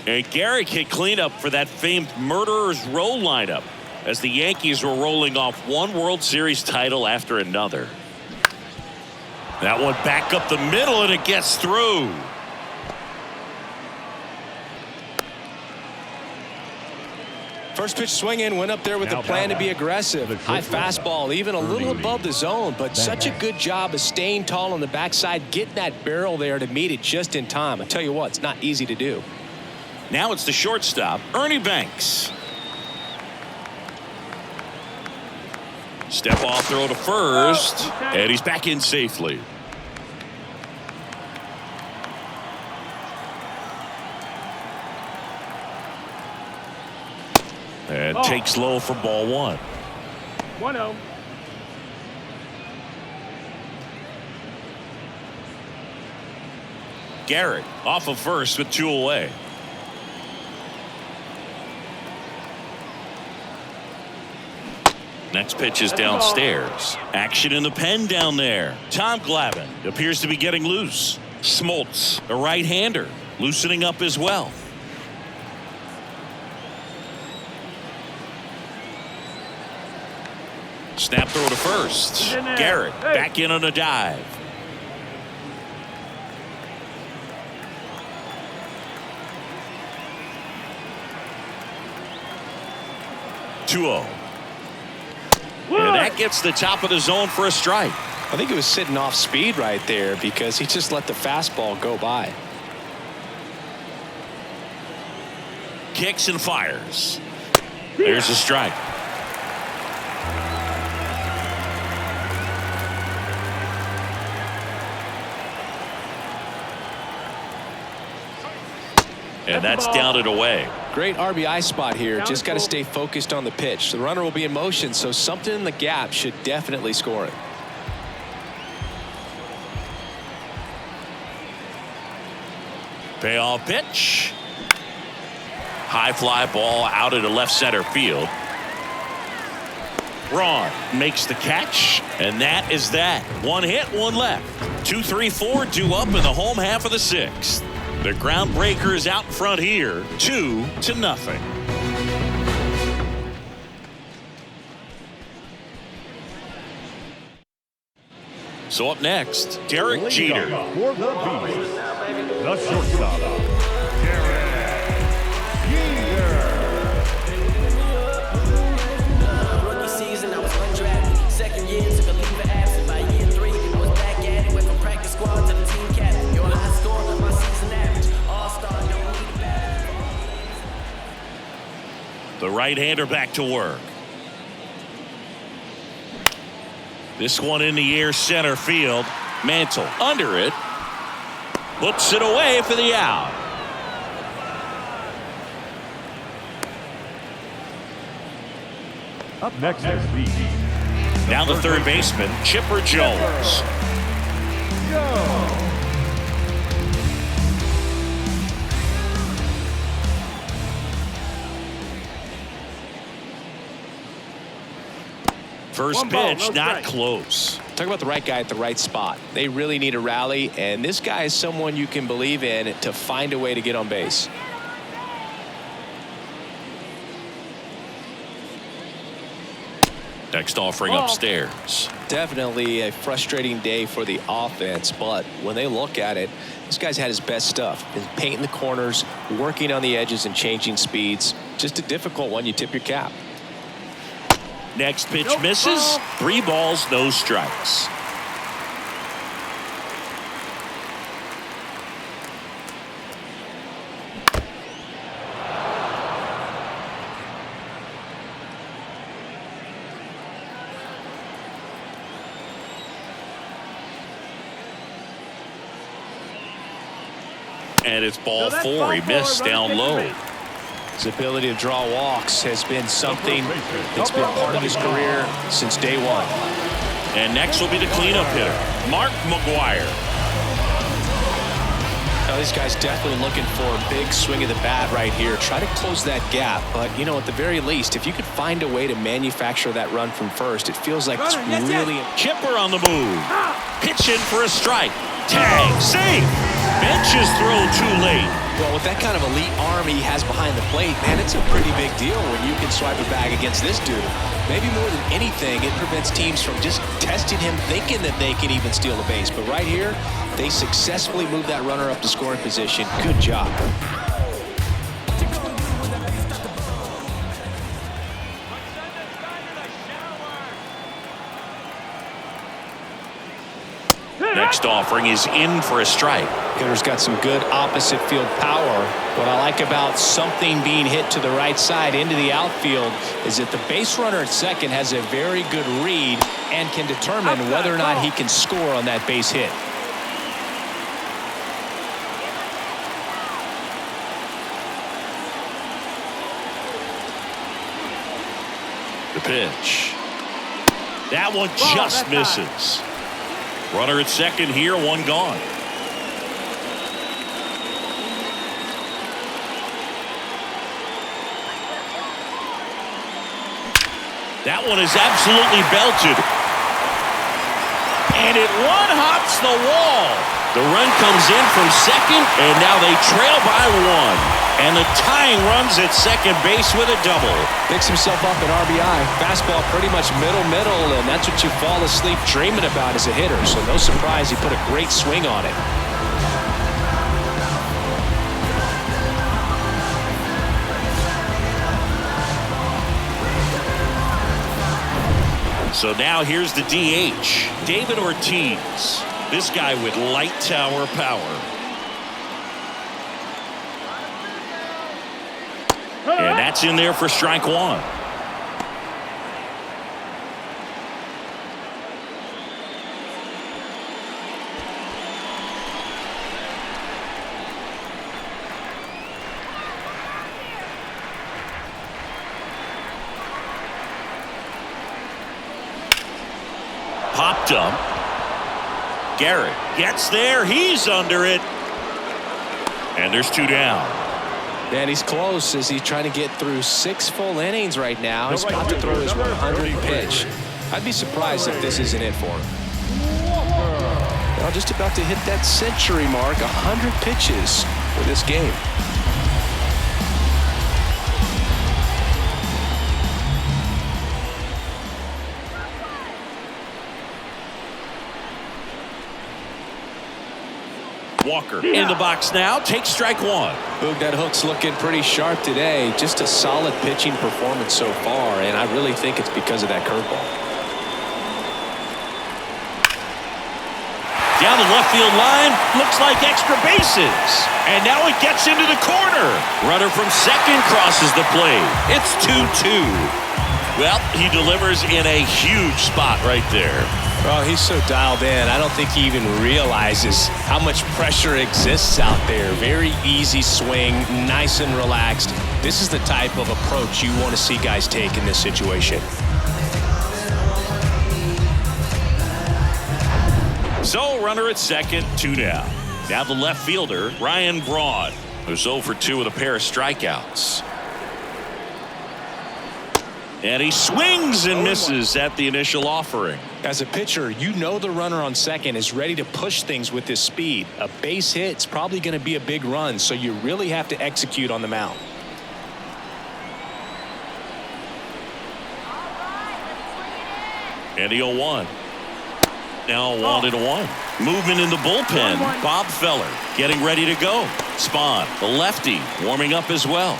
And Gehrig hit cleanup for that famed Murderers Row lineup as the Yankees were rolling off one World Series title after another. That one back up the middle, and it gets through. First pitch swinging, went up there with the plan to be aggressive. High fastball, even a little above the zone, but such a good job of staying tall on the backside, getting that barrel there to meet it just in time. I tell you what, it's not easy to do. Now it's the shortstop, Ernie Banks. Step off throw to first, and he's back in safely. And takes low for ball 1. 1-0. Gehrig off of first with 2 away. Next pitch is downstairs. Action in the pen down there. Tom Glavine appears to be getting loose. Smoltz, a right-hander, loosening up as well. Snap throw to first. Gehrig back in on a dive. And that gets the top of the zone for a strike. I think it was sitting off speed right there because he just let the fastball go by. Kicks and fires. There's a strike. And that's down and away. Great RBI spot here. Just got to stay focused on the pitch. The runner will be in motion, so something in the gap should definitely score it. Payoff pitch. High fly ball out into left center field. Braun makes the catch, and that is that. 1 hit, 1 left. 2, 3, 4 due up in the home half of the 6th. The Groundbreakers out in front here, 2-0. So up next, Derek Jeter. For the Beast, the shortstop, Derek Jeter. Rookie season, I was undrafted. Second year, took a leave of absence. By year 3, I was back at it. Went from practice squad to the team captain. Your high score, my season average. All-star, don't need a bad. The right-hander back to work. This one in the air, center field. Mantle under it. Puts it away for the out. Up next is now the third baseman, Chipper Jones. First pitch, not close. Talk about the right guy at the right spot. They really need a rally, and this guy is someone you can believe in to find a way to get on base. Next offering upstairs. Definitely a frustrating day for the offense, but when they look at it, this guy's had his best stuff. Been painting the corners, working on the edges, and changing speeds. Just a difficult one. You tip your cap. Next pitch misses. 3 balls, no strikes. And it's ball 4. He missed down low. His ability to draw walks has been something that's been part of his career since day one. And next will be the cleanup hitter, Mark McGuire. Now, this guy's definitely looking for a big swing of the bat right here. Try to close that gap. But, you know, at the very least, if you could find a way to manufacture that run from first, it feels like it's really... Chipper on the move. Pitch in for a strike. Tag. Safe. Benches throw too late. Well, with that kind of elite arm he has behind the plate, man, it's a pretty big deal when you can swipe a bag against this dude. Maybe more than anything, it prevents teams from just testing him, thinking that they can even steal the base. But right here, they successfully moved that runner up to scoring position. Good job. Next offering is in for a strike. Hitter's got some good opposite field power. What I like about something being hit to the right side into the outfield is that the base runner at second has a very good read and can determine whether or not he can score on that base hit. The pitch. That one just misses. Runner at second here, one gone. That one is absolutely belted. And it one-hops the wall. The run comes in from second, and now they trail by 1. And the tying runs at second base with a double. Picks himself up an RBI. Fastball pretty much middle, and that's what you fall asleep dreaming about as a hitter. So no surprise he put a great swing on it. So now here's the DH, David Ortiz. This guy with light tower power. And that's in there for strike 1. Popped up. Garrett gets there. He's under it. And there's 2 down. And he's close as he's trying to get through 6 full innings right now. He's about to throw his 100th pitch. I'd be surprised if this isn't it for him. Well, just about to hit that century mark, 100 pitches for this game. Walker in the box now, takes strike 1. Boog, that hook's looking pretty sharp today. Just a solid pitching performance so far, and I really think it's because of that curveball. Down the left field line. Looks like extra bases. And now it gets into the corner. Runner from second crosses the plate. It's 2-2. Well, he delivers in a huge spot right there. Well, he's so dialed in. I don't think he even realizes how much pressure exists out there. Very easy swing, nice and relaxed. This is the type of approach you want to see guys take in this situation. So, runner at second, 2 down. Now the left fielder, Ryan Braun, who's 0 for 2 with a pair of strikeouts. And he swings and misses at the initial offering. As a pitcher, you know the runner on second is ready to push things with his speed. A base hit's probably going to be a big run, so you really have to execute on the mound. And the 0-1. Now 1-1. Movement in the bullpen. Bob Feller getting ready to go. Spahn, the lefty, warming up as well.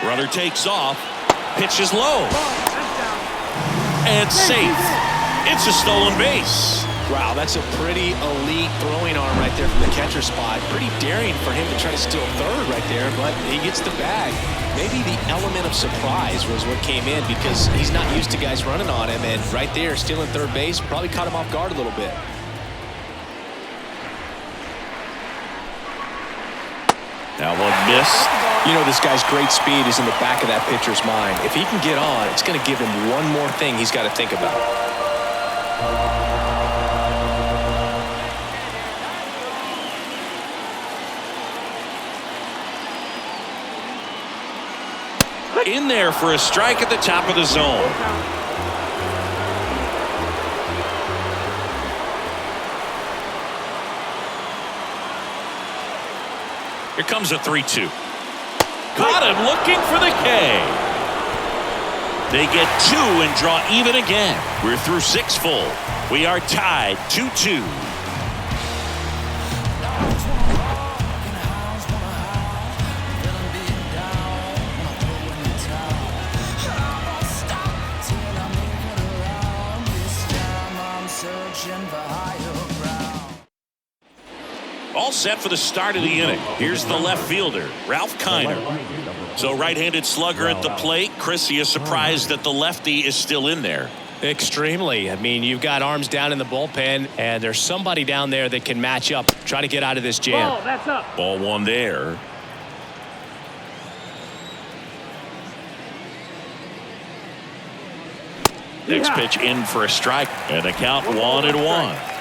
Runner takes off. Pitch is low. And safe. It's a stolen base. Wow, that's a pretty elite throwing arm right there from the catcher spot. Pretty daring for him to try to steal third right there, but he gets the bag. Maybe the element of surprise was what came in because he's not used to guys running on him, and right there, stealing third base probably caught him off guard a little bit. Now one missed. You know, this guy's great speed is in the back of that pitcher's mind. If he can get on, it's going to give him one more thing he's got to think about. In there for a strike at the top of the zone. Here comes a 3-2. Caught him looking for the K. They get 2 and draw even again. We're through 6 full. We are tied 2-2. All set for the start of the inning. Here's the left fielder, Ralph Kiner. So right-handed slugger at the plate. Chris, he is surprised that the lefty is still in there. Extremely. I mean, you've got arms down in the bullpen, and there's somebody down there that can match up, try to get out of this jam. Ball, that's up. Ball 1 there. Next pitch in for a strike, and the count 1-1.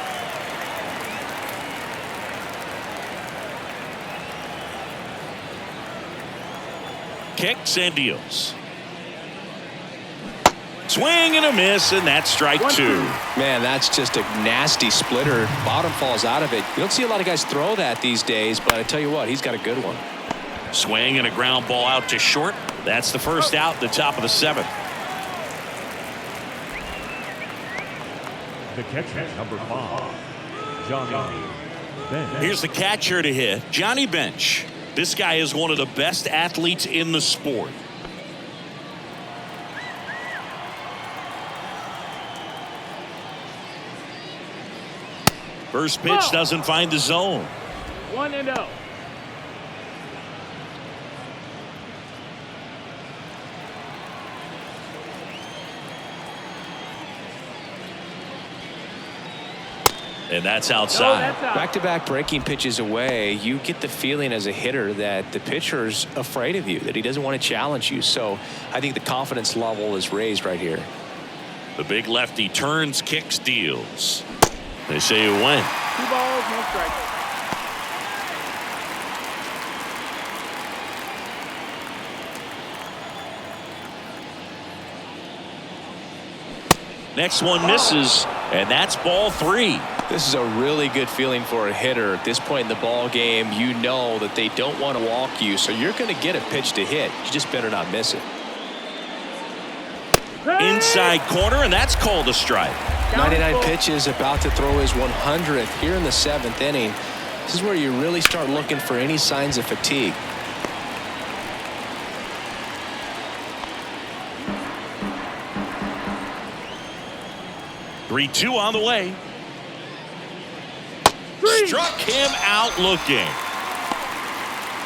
Kicks and deals. Swing and a miss, and that's strike 2. Man, that's just a nasty splitter. Bottom falls out of it. You don't see a lot of guys throw that these days, but I tell you what, he's got a good one. Swing and a ground ball out to short. That's the first out, the top of the 7th. The catcher, number 5, Johnny Bench. Here's the catcher to hit, Johnny Bench. This guy is one of the best athletes in the sport. First pitch doesn't find the zone. 1-0. And that's outside. Back-to-back breaking pitches away, you get the feeling as a hitter that the pitcher's afraid of you, that he doesn't want to challenge you. So I think the confidence level is raised right here. The big lefty turns, kicks, deals. They say you win. 2 balls, no strikes. Next one misses, and that's ball 3. This is a really good feeling for a hitter. At this point in the ball game, you know that they don't want to walk you, so you're going to get a pitch to hit. You just better not miss it. Inside corner, and that's called a strike. 99 pitches, about to throw his 100th here in the 7th inning. This is where you really start looking for any signs of fatigue. 3-2 on the way. Struck him out looking.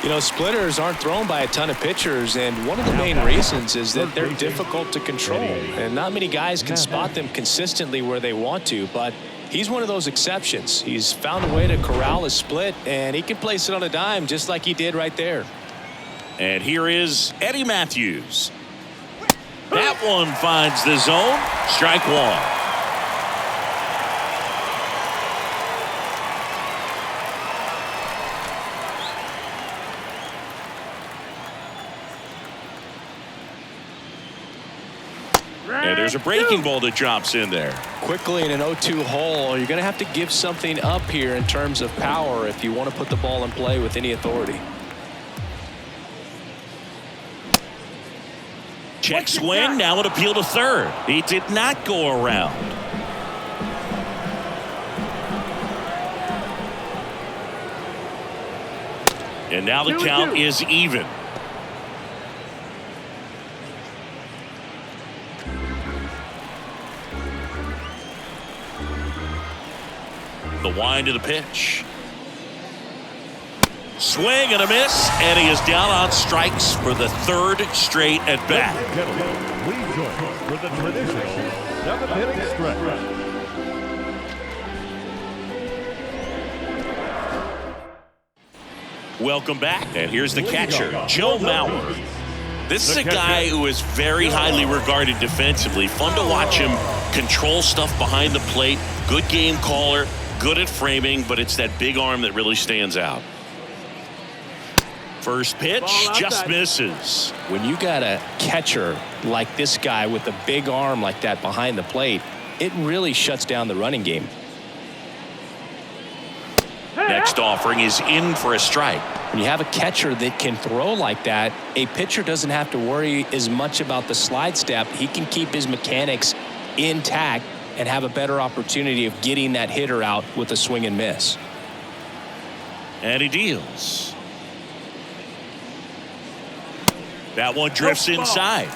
You know, splitters aren't thrown by a ton of pitchers, and one of the main reasons is that they're difficult to control, and not many guys can spot them consistently where they want to, but he's one of those exceptions. He's found a way to corral a split, and he can place it on a dime just like he did right there. And here is Eddie Matthews. That one finds the zone. Strike one. And there's a breaking ball that drops in there. Quickly in an 0-2 hole, you're going to have to give something up here in terms of power if you want to put the ball in play with any authority. Check swing, now an appeal to third. He did not go around. And now the count is even. The wind of the pitch. Swing and a miss, and he is down on strikes for the third straight at bat. We join for the traditional seventh-inning stretch. Welcome back, and here's the catcher, Joe Mauer. This is a guy who is very highly regarded defensively. Fun to watch him control stuff behind the plate. Good game caller, good at framing, but it's that big arm that really stands out. First pitch just misses. When you got a catcher like this guy with a big arm like that behind the plate, it really shuts down the running game. Next offering is in for a strike. When you have a catcher that can throw like that, a pitcher doesn't have to worry as much about the slide step. He can keep his mechanics intact and have a better opportunity of getting that hitter out with a swing and miss. And he deals. That one drifts inside.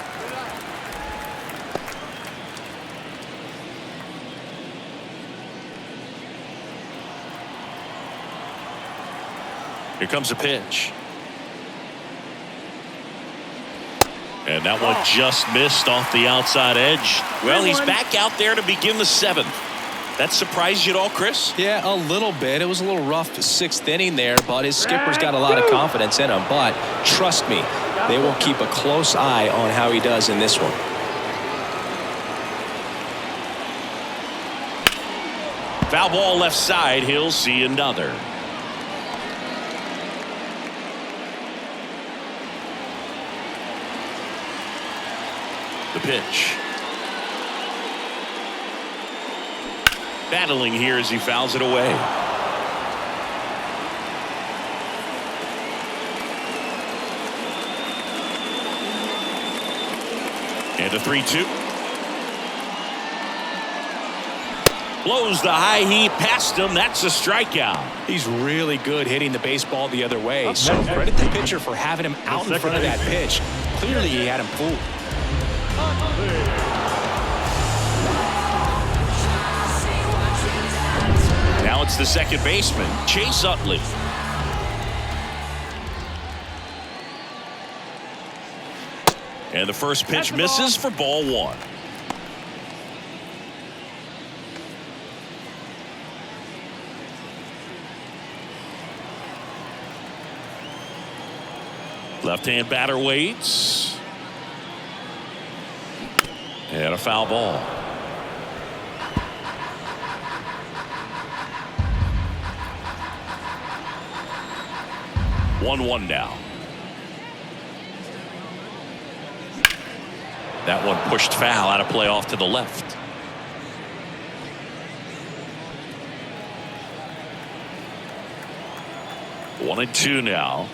Here comes a pitch. And that one just missed off the outside edge. Well, he's back out there to begin the seventh. That surprised you at all, Chris? Yeah, a little bit. It was a little rough sixth inning there, but his skipper's got a lot of confidence in him. But trust me, they will keep a close eye on how he does in this one. Foul ball left side. He'll see another. The pitch. Battling here as he fouls it away. And a 3-2. Blows the high heat past him. That's a strikeout. He's really good hitting the baseball the other way. So credit the pitcher for having him out in front of that pitch. Clearly he had him fooled. Now it's the second baseman, Chase Utley. And the first pitch misses for ball one. Left-hand batter waits. And a foul ball. One now. That one pushed foul out of play off to the left. One and two now.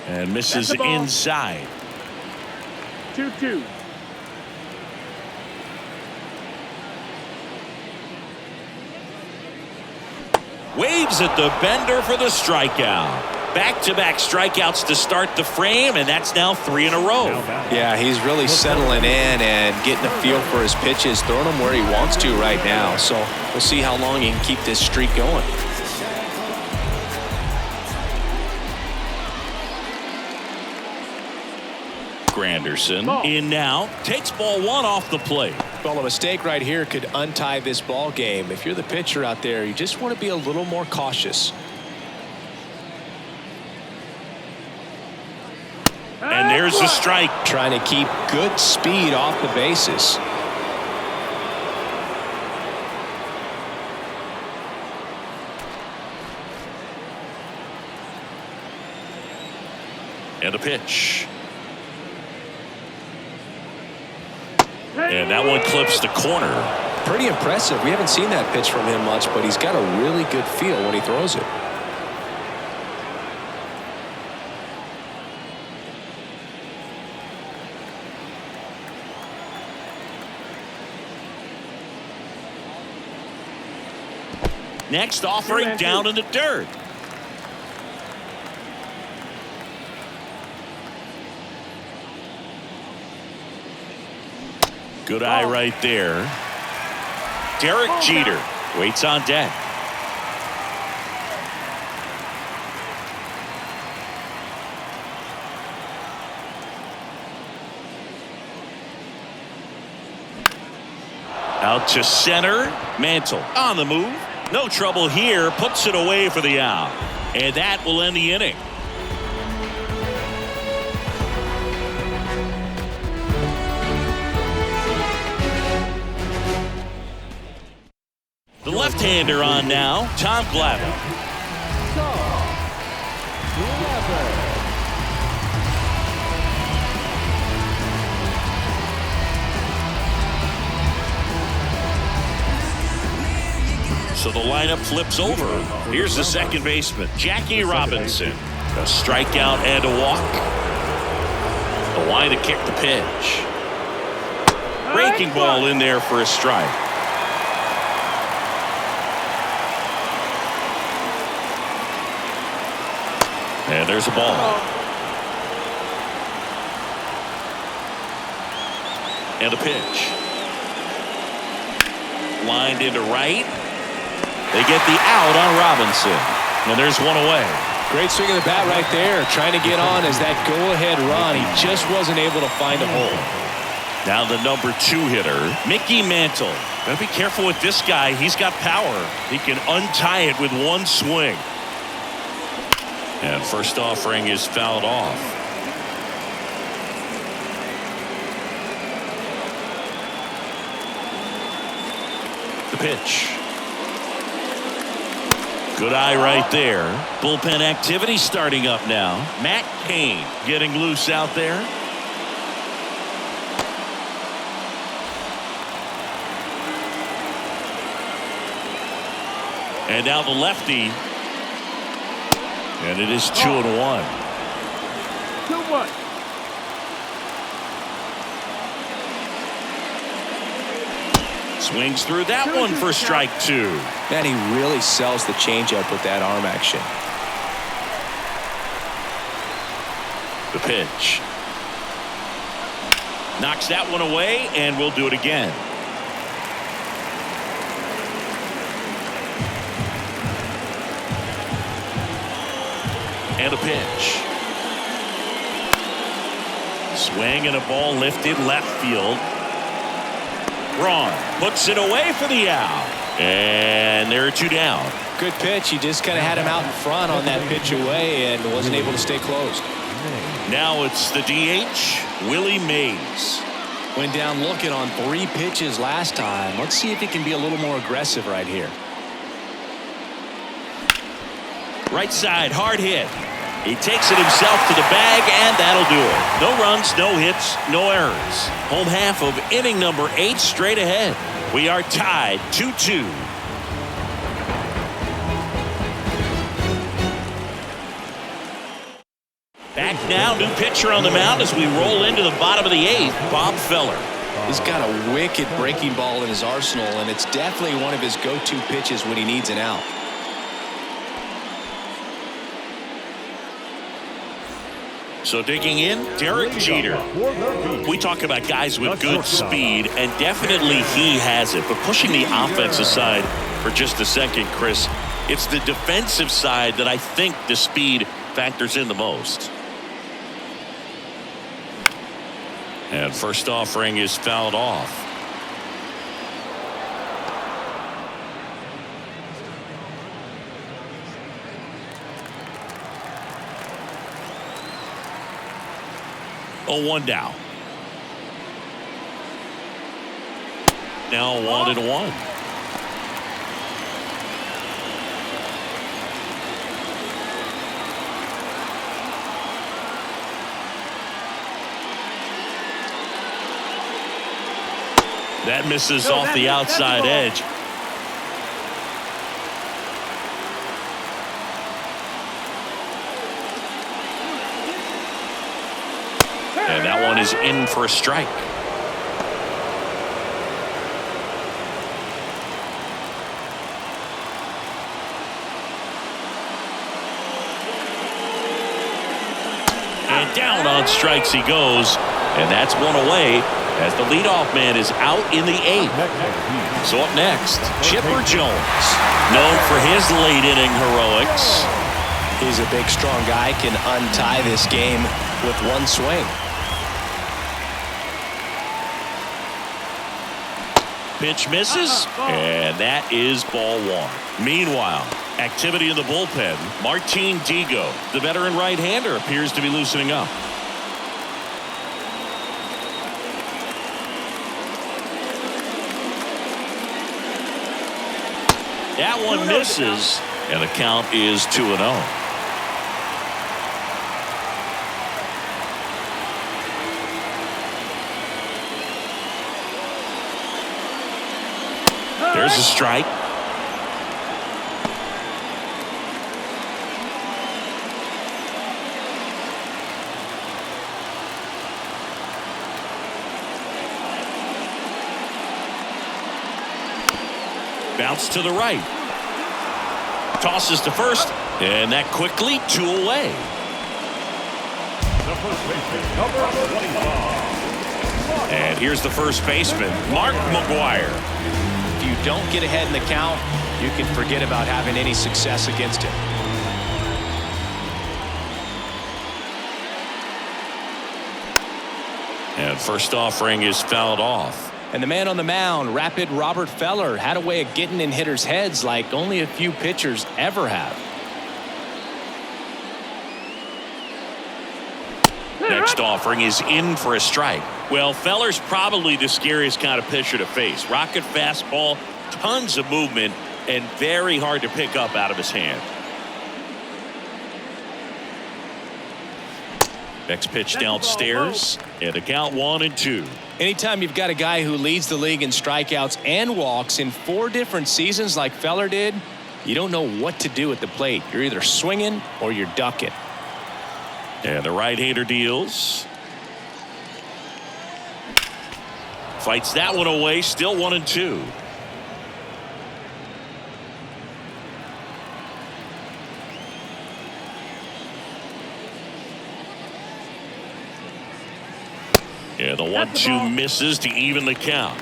And misses inside. 2-2. Waves at the bender for the strikeout. Back-to-back strikeouts to start the frame, and that's now 3 in a row. Yeah, he's really settling in and getting a feel for his pitches, throwing them where he wants to right now. So we'll see how long he can keep this streak going. Granderson in now, takes ball 1 off the plate. Well, a mistake right here could untie this ball game. If you're the pitcher out there, you just want to be a little more cautious. And there's the strike. Trying to keep good speed off the bases. And a pitch. And that one clips the corner. Pretty impressive. We haven't seen that pitch from him much, but he's got a really good feel when he throws it. Next offering down in the dirt. Good eye right there. Derek Jeter waits on deck. Out to center. Mantle on the move. No trouble here. Puts it away for the out. And that will end the inning. The left-hander on now, Tom Glavine. So the lineup flips over. Here's the second baseman, Jackie Robinson. A strikeout and a walk. The line to kick the pitch. Breaking ball in there for a strike. And there's a ball. And a pitch. Lined into right. They get the out on Robinson. And there's one away. Great swing of the bat right there. Trying to get on as that go-ahead run. He just wasn't able to find a hole. Now the number 2 hitter, Mickey Mantle. Gotta be careful with this guy. He's got power. He can untie it with one swing. And first offering is fouled off. The pitch. Good eye right there. Bullpen activity starting up now. Matt Cain getting loose out there. And now the lefty. And it is 2-1. 2-1. Swings through that one for strike 2. Man, he really sells the changeup with that arm action. The pitch. Knocks that one away, and we'll do it again. And a pitch. Swing and a ball lifted left field. Braun puts it away for the out. And there are 2 down. Good pitch. He just kind of had him out in front on that pitch away and wasn't able to stay closed. Now it's the DH, Willie Mays. Went down looking on 3 pitches last time. Let's see if he can be a little more aggressive right here. Right side, hard hit. He takes it himself to the bag, and that'll do it. No runs, no hits, no errors. Home half of inning number 8 straight ahead. We are tied 2-2. Back now, new pitcher on the mound as we roll into the bottom of the 8th, Bob Feller. He's got a wicked breaking ball in his arsenal, and it's definitely one of his go-to pitches when he needs an out. So digging in, Derek Jeter. We talk about guys with good speed, and definitely he has it. But pushing the offense aside for just a second, Chris, it's the defensive side that I think the speed factors in the most. And first offering is fouled off. Oh, 1 down. Now 1-1. That misses off the outside edge. And that one is in for a strike. And down on strikes he goes. And that's one away as the leadoff man is out in the 8th. So up next, Chipper Jones, known for his late inning heroics. He's a big, strong guy, can untie this game with one swing. Pitch misses, and that is ball 1. Meanwhile, activity in the bullpen. Martin Digo, the veteran right-hander, appears to be loosening up. That one misses, and the count is 2-0. There's a strike. Bounce to the right. Tosses to first, and that quickly 2 away. The first baseman, number 25. And here's the first baseman, Mark McGwire. If you don't get ahead in the count, you can forget about having any success against him. And first offering is fouled off. And the man on the mound, rapid Robert Feller, had a way of getting in hitters' heads like only a few pitchers ever have. Next offering is in for a strike. Well, Feller's probably the scariest kind of pitcher to face. Rocket fastball, tons of movement, and very hard to pick up out of his hand. Next pitch downstairs, and a count 1-2. Anytime you've got a guy who leads the league in strikeouts and walks in 4 different seasons like Feller did, you don't know what to do at the plate. You're either swinging or you're ducking. And the right-hander deals. Fights that one away, still 1-2. Yeah, the 1-2 misses to even the count.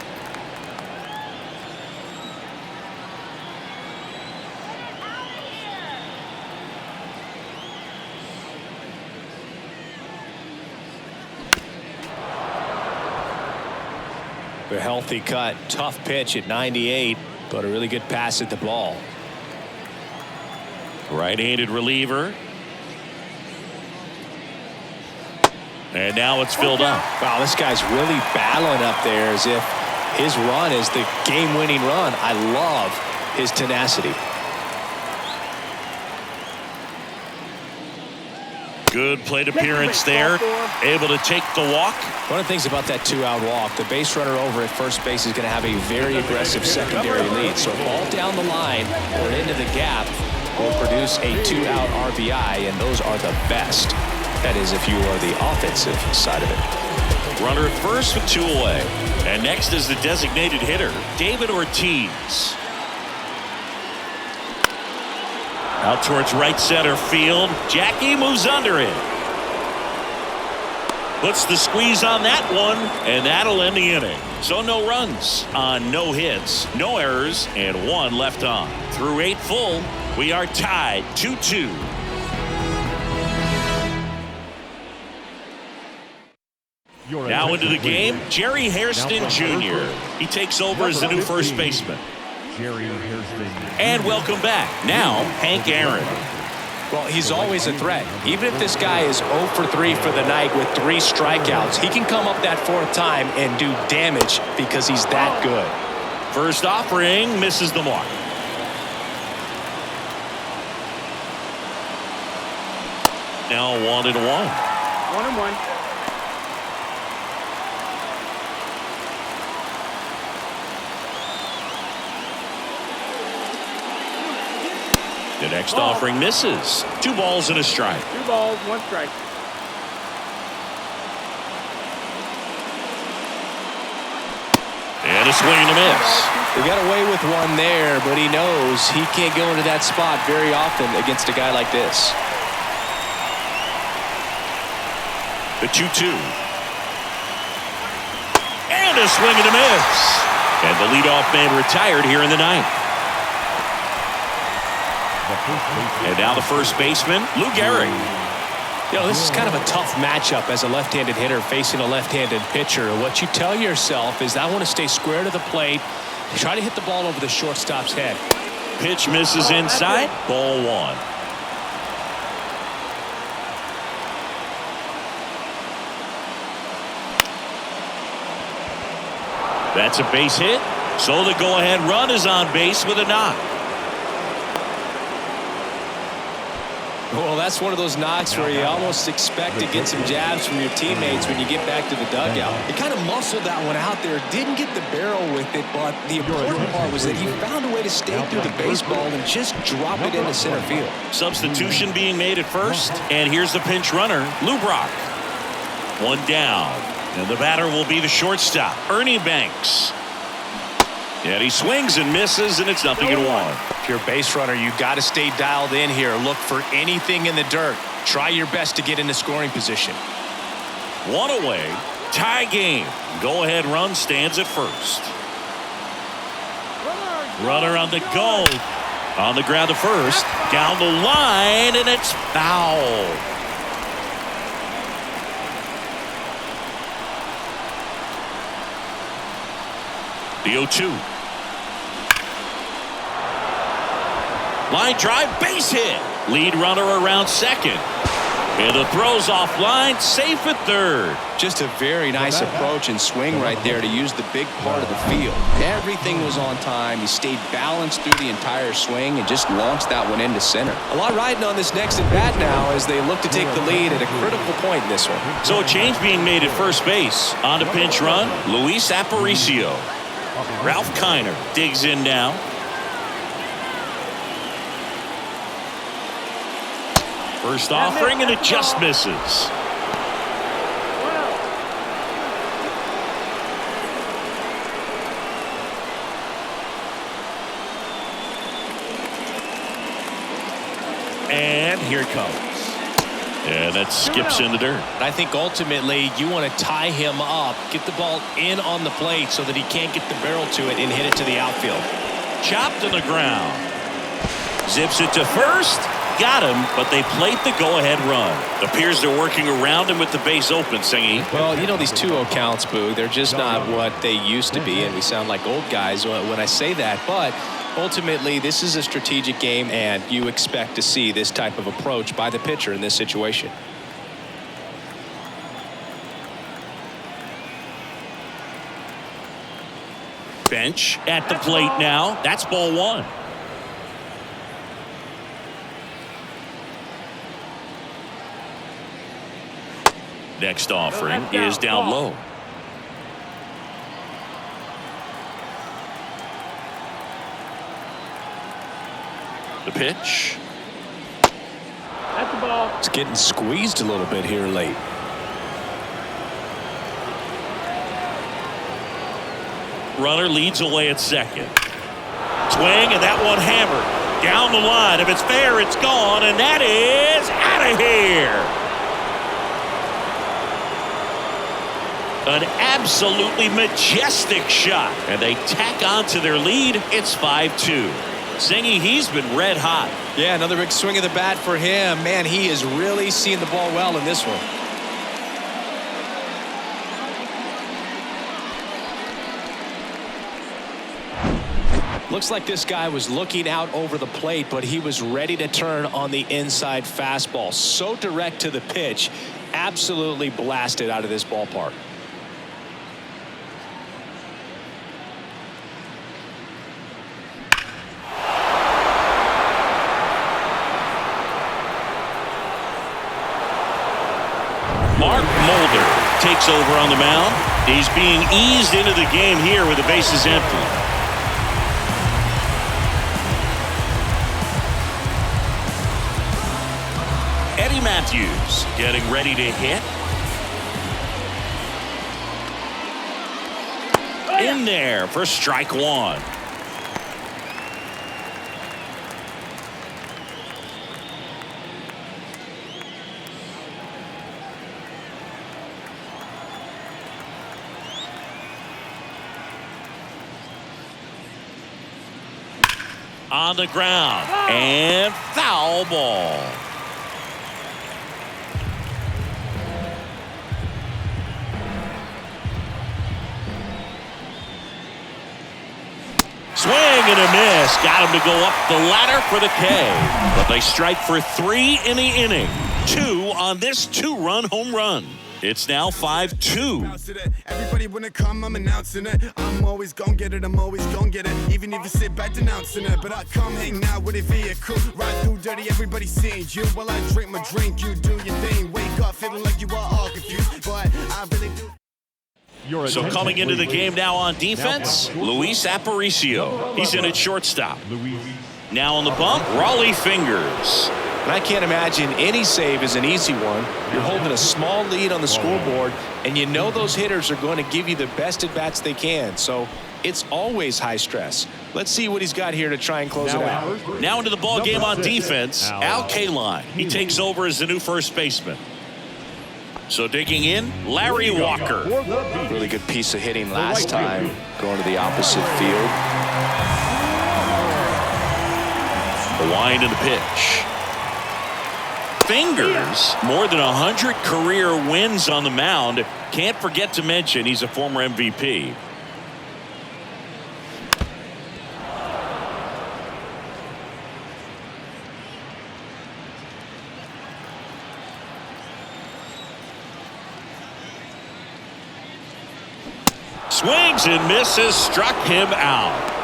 A healthy cut, tough pitch at 98, but a really good pass at the ball. Right-handed reliever. And now it's filled up. Wow, this guy's really battling up there as if his run is the game-winning run. I love his tenacity. Good plate appearance there. Able to take the walk. One of the things about that 2-out walk, the base runner over at first base is going to have a very aggressive secondary lead. So ball down the line or into the gap will produce a 2-out RBI, and those are the best. That is, if you are the offensive side of it. Runner at first with 2 away. And next is the designated hitter, David Ortiz. Out towards right center field. Jackie moves under it. Puts the squeeze on that one, and that'll end the inning. So no runs on no hits, no errors, and 1 left on. Through 8 full, we are tied 2-2. Now into the game, Jerry Hairston Jr. He takes over as the new first baseman. And welcome back. Now, Hank Aaron. Well, he's always a threat. Even if this guy is 0 for 3 for the night with 3 strikeouts, he can come up that 4th time and do damage because he's that good. First offering misses the mark. Now 1-1. 1-1. The next offering misses. 2 balls and a strike. 2 balls, 1 strike. And a swing and a miss. He got away with one there, but he knows he can't go into that spot very often against a guy like this. The 2-2. And a swing and a miss. And the leadoff man retired here in the 9th. And now the first baseman, Lou Gehrig. You know, this is kind of a tough matchup as a left-handed hitter facing a left-handed pitcher. What you tell yourself is, I want to stay square to the plate, try to hit the ball over the shortstop's head. Pitch misses inside, ball 1. That's a base hit, so the go-ahead run is on base with a knock. Well, that's one of those knocks where you almost expect to get some jabs from your teammates when you get back to the dugout. He kind of muscled that one out there, didn't get the barrel with it, but the important part was that he found a way to stay through the baseball and just drop it into center field. Substitution being made at first, and here's the pinch runner, Lou Brock. 1 down, and the batter will be the shortstop, Ernie Banks. And he swings and misses, and it's 0-1. If you're a base runner, you got to stay dialed in here. Look for anything in the dirt. Try your best to get into scoring position. 1 away, tie game. Go-ahead run stands at first. Runner on the go. On the ground to first. Down the line, and it's foul. The 0-2. Line drive, base hit. Lead runner around second. And the throw's offline, safe at third. Just a very nice approach and swing right there to use the big part of the field. Everything was on time. He stayed balanced through the entire swing and just launched that one into center. A lot riding on this next at bat now as they look to take the lead at a critical point in this one. So a change being made at first base. On to pinch run, Luis Aparicio. Ralph Kiner digs in now. First offering, and it just misses. And here it comes. And that skips in the dirt. I think ultimately you want to tie him up, get the ball in on the plate so that he can't get the barrel to it and hit it to the outfield. Chopped on the ground. Zips it to first. Got him, but they plate the go-ahead run. Appears they're working around him with the base open, Singy. Well, you know, these 2-0 counts, Boo, they're just not what they used to be, and we sound like old guys when I say that. But ultimately, this is a strategic game, and you expect to see this type of approach by the pitcher in this situation. Bench at the plate now. That's ball 1. Next offering is down low. The pitch. That's the ball. It's getting squeezed a little bit here late. Runner leads away at second. Swing, and that one hammered. Down the line. If it's fair, it's gone, and that is out of here. An absolutely majestic shot. And they tack on to their lead. It's 5-2. Singy, he's been red hot. Yeah, another big swing of the bat for him. Man, he is really seeing the ball well in this one. Looks like this guy was looking out over the plate, but he was ready to turn on the inside fastball. So direct to the pitch. Absolutely blasted out of this ballpark. Mark Mulder takes over on the mound. He's being eased into the game here with the bases empty. Eddie Matthews getting ready to hit. In there for strike one. On the ground and foul ball. Swing and a miss. Got him to go up the ladder for the K. But they strike for 3 in the inning. 2 on this 2-run home run. It's now 5-2. Everybody wanna come, I'm announcing it. I'm always gonna get it, I'm always gonna get it. Even if you sit back denouncing it. But I come hang out with a vehicle. Ride through dirty, everybody seeing you. While I drink my drink, you do your thing. Wake up feeling like you are all confused. But I really do. So coming into the game now on defense, Luis Aparicio. He's in at shortstop. Now on the bump, Raleigh Fingers. And I can't imagine any save is an easy one. You're holding a small lead on the scoreboard, and you know those hitters are going to give you the best at-bats they can. So it's always high stress. Let's see what he's got here to try and close it out. Now into the ball game on defense, Al Kaline. He takes over as the new first baseman. So digging in, Larry Walker. Really good piece of hitting last time, going to the opposite field. The wind of the pitch. Fingers, more than 100 career wins on the mound. Can't forget to mention he's a former MVP. Swings and misses, struck him out.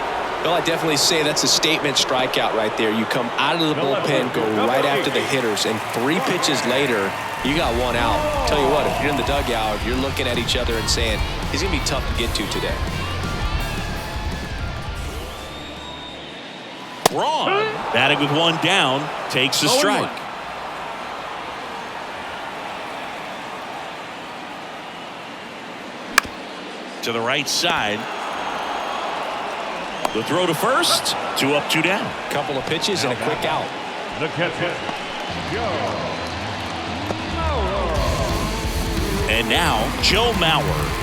Well, I definitely say that's a statement strikeout right there. You come out of the bullpen, go right after the hitters, and 3 pitches later, you got 1 out. Tell you what, if you're in the dugout, you're looking at each other and saying, he's going to be tough to get to today. Braun, batting with 1 down, takes a strike. To the right side. The throw to first. 2 up, 2 down. Couple of pitches and a quick out. The catcher, Joe. And now Joe Mauer.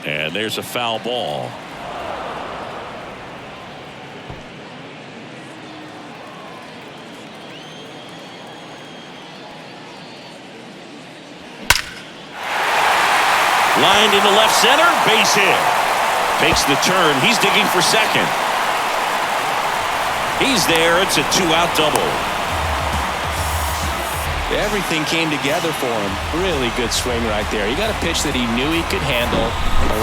And there's a foul ball. Lined into left center, base hit. Takes the turn, he's digging for second. He's there, it's a 2-out double. Everything came together for him. Really good swing right there. He got a pitch that he knew he could handle,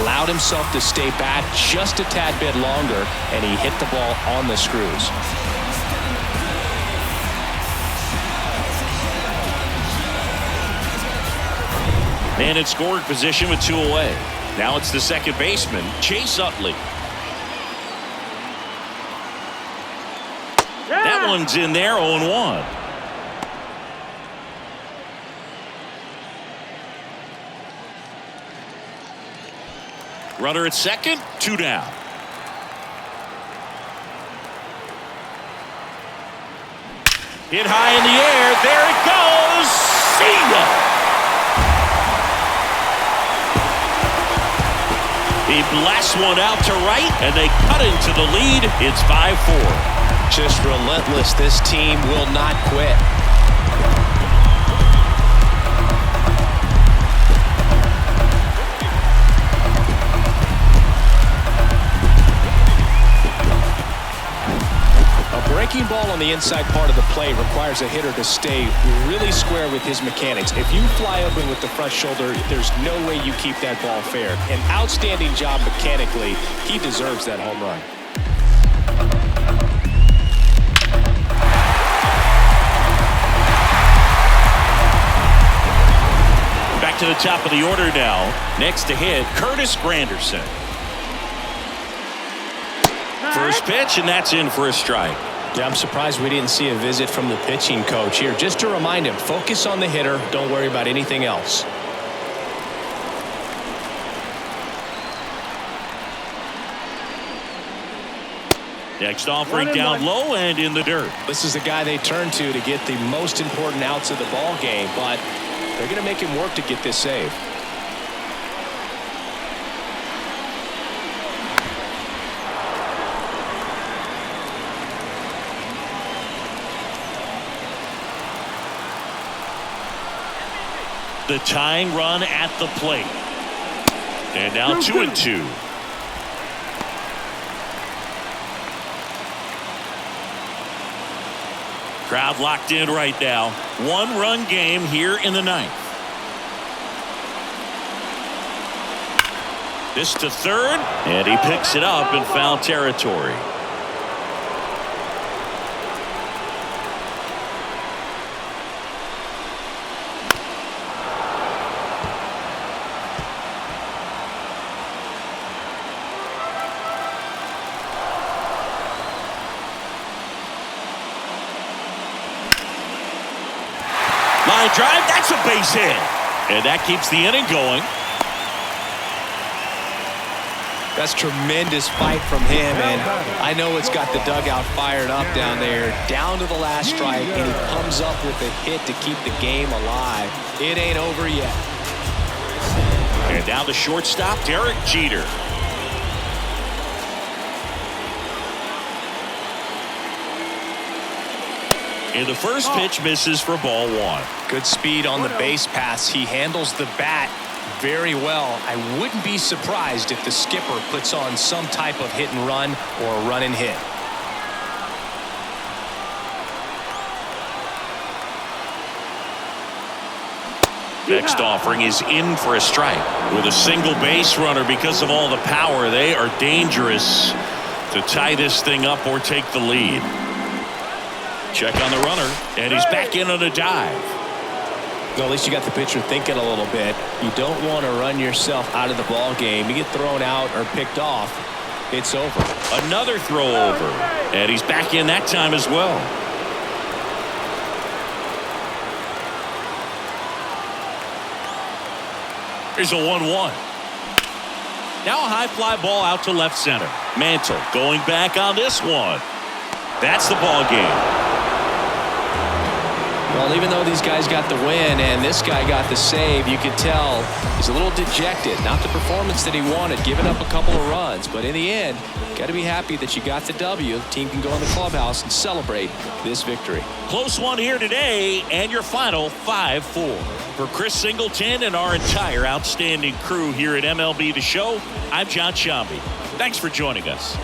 allowed himself to stay back just a tad bit longer, and he hit the ball on the screws. And in scoring position with 2 away. Now it's the second baseman, Chase Utley. That one's in there, 0-1. Runner at second, 2 down. Hit high in the air. There it goes. See ya. He blasts one out to right, and they cut into the lead. It's 5-4. Just relentless. This team will not quit. Breaking ball on the inside part of the plate requires a hitter to stay really square with his mechanics. If you fly open with the front shoulder, there's no way you keep that ball fair. An outstanding job mechanically. He deserves that home run. Back to the top of the order now. Next to hit, Curtis Granderson. First pitch, and that's in for a strike. Yeah, I'm surprised we didn't see a visit from the pitching coach here, just to remind him, focus on the hitter, don't worry about anything else. Next offering down low and in the dirt. This is the guy they turn to get the most important outs of the ball game, but they're going to make him work to get this save. The tying run at the plate. And now 2-2. Crowd locked in right now. 1-run game here in the ninth. This to third, and he picks it up in foul territory. Line drive, that's a base hit. And that keeps the inning going. That's tremendous fight from him, and I know it's got the dugout fired up down there. Down to the last strike, and he comes up with a hit to keep the game alive. It ain't over yet. And now the shortstop, Derek Jeter. And the first pitch misses for ball 1. Good speed on the base pass. He handles the bat very well. I wouldn't be surprised if the skipper puts on some type of hit and run or a run and hit. Next offering is in for a strike. With a single base runner, because of all the power, they are dangerous to tie this thing up or take the lead. Check on the runner, and he's back in on a dive. Well, at least you got the pitcher thinking a little bit. You don't want to run yourself out of the ball game. You get thrown out or picked off, it's over. Another throw over, and he's back in that time as well. Here's a 1-1. Now a high fly ball out to left center. Mantle going back on this one. That's the ball game. Well, even though these guys got the win and this guy got the save, you could tell he's a little dejected. Not the performance that he wanted, giving up a couple of runs. But in the end, got to be happy that you got the W. The team can go in the clubhouse and celebrate this victory. Close one here today, and your final 5-4. For Chris Singleton and our entire outstanding crew here at MLB The Show, I'm John Shambi. Thanks for joining us.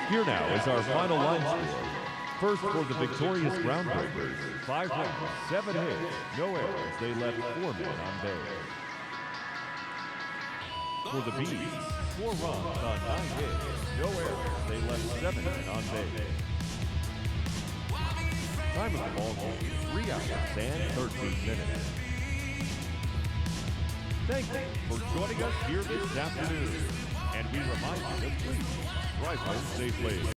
Here now is our final line score. First for the victorious Groundbreakers, 5 runs, 7 hits, no errors. They left 4 men on base. For the Bees, 4 runs on 9 hits, no errors. They left 7 men on base. Time of the ball game, 3 hours and 13 minutes. Thank you for joining us here this afternoon. And we remind you to please drive home safely.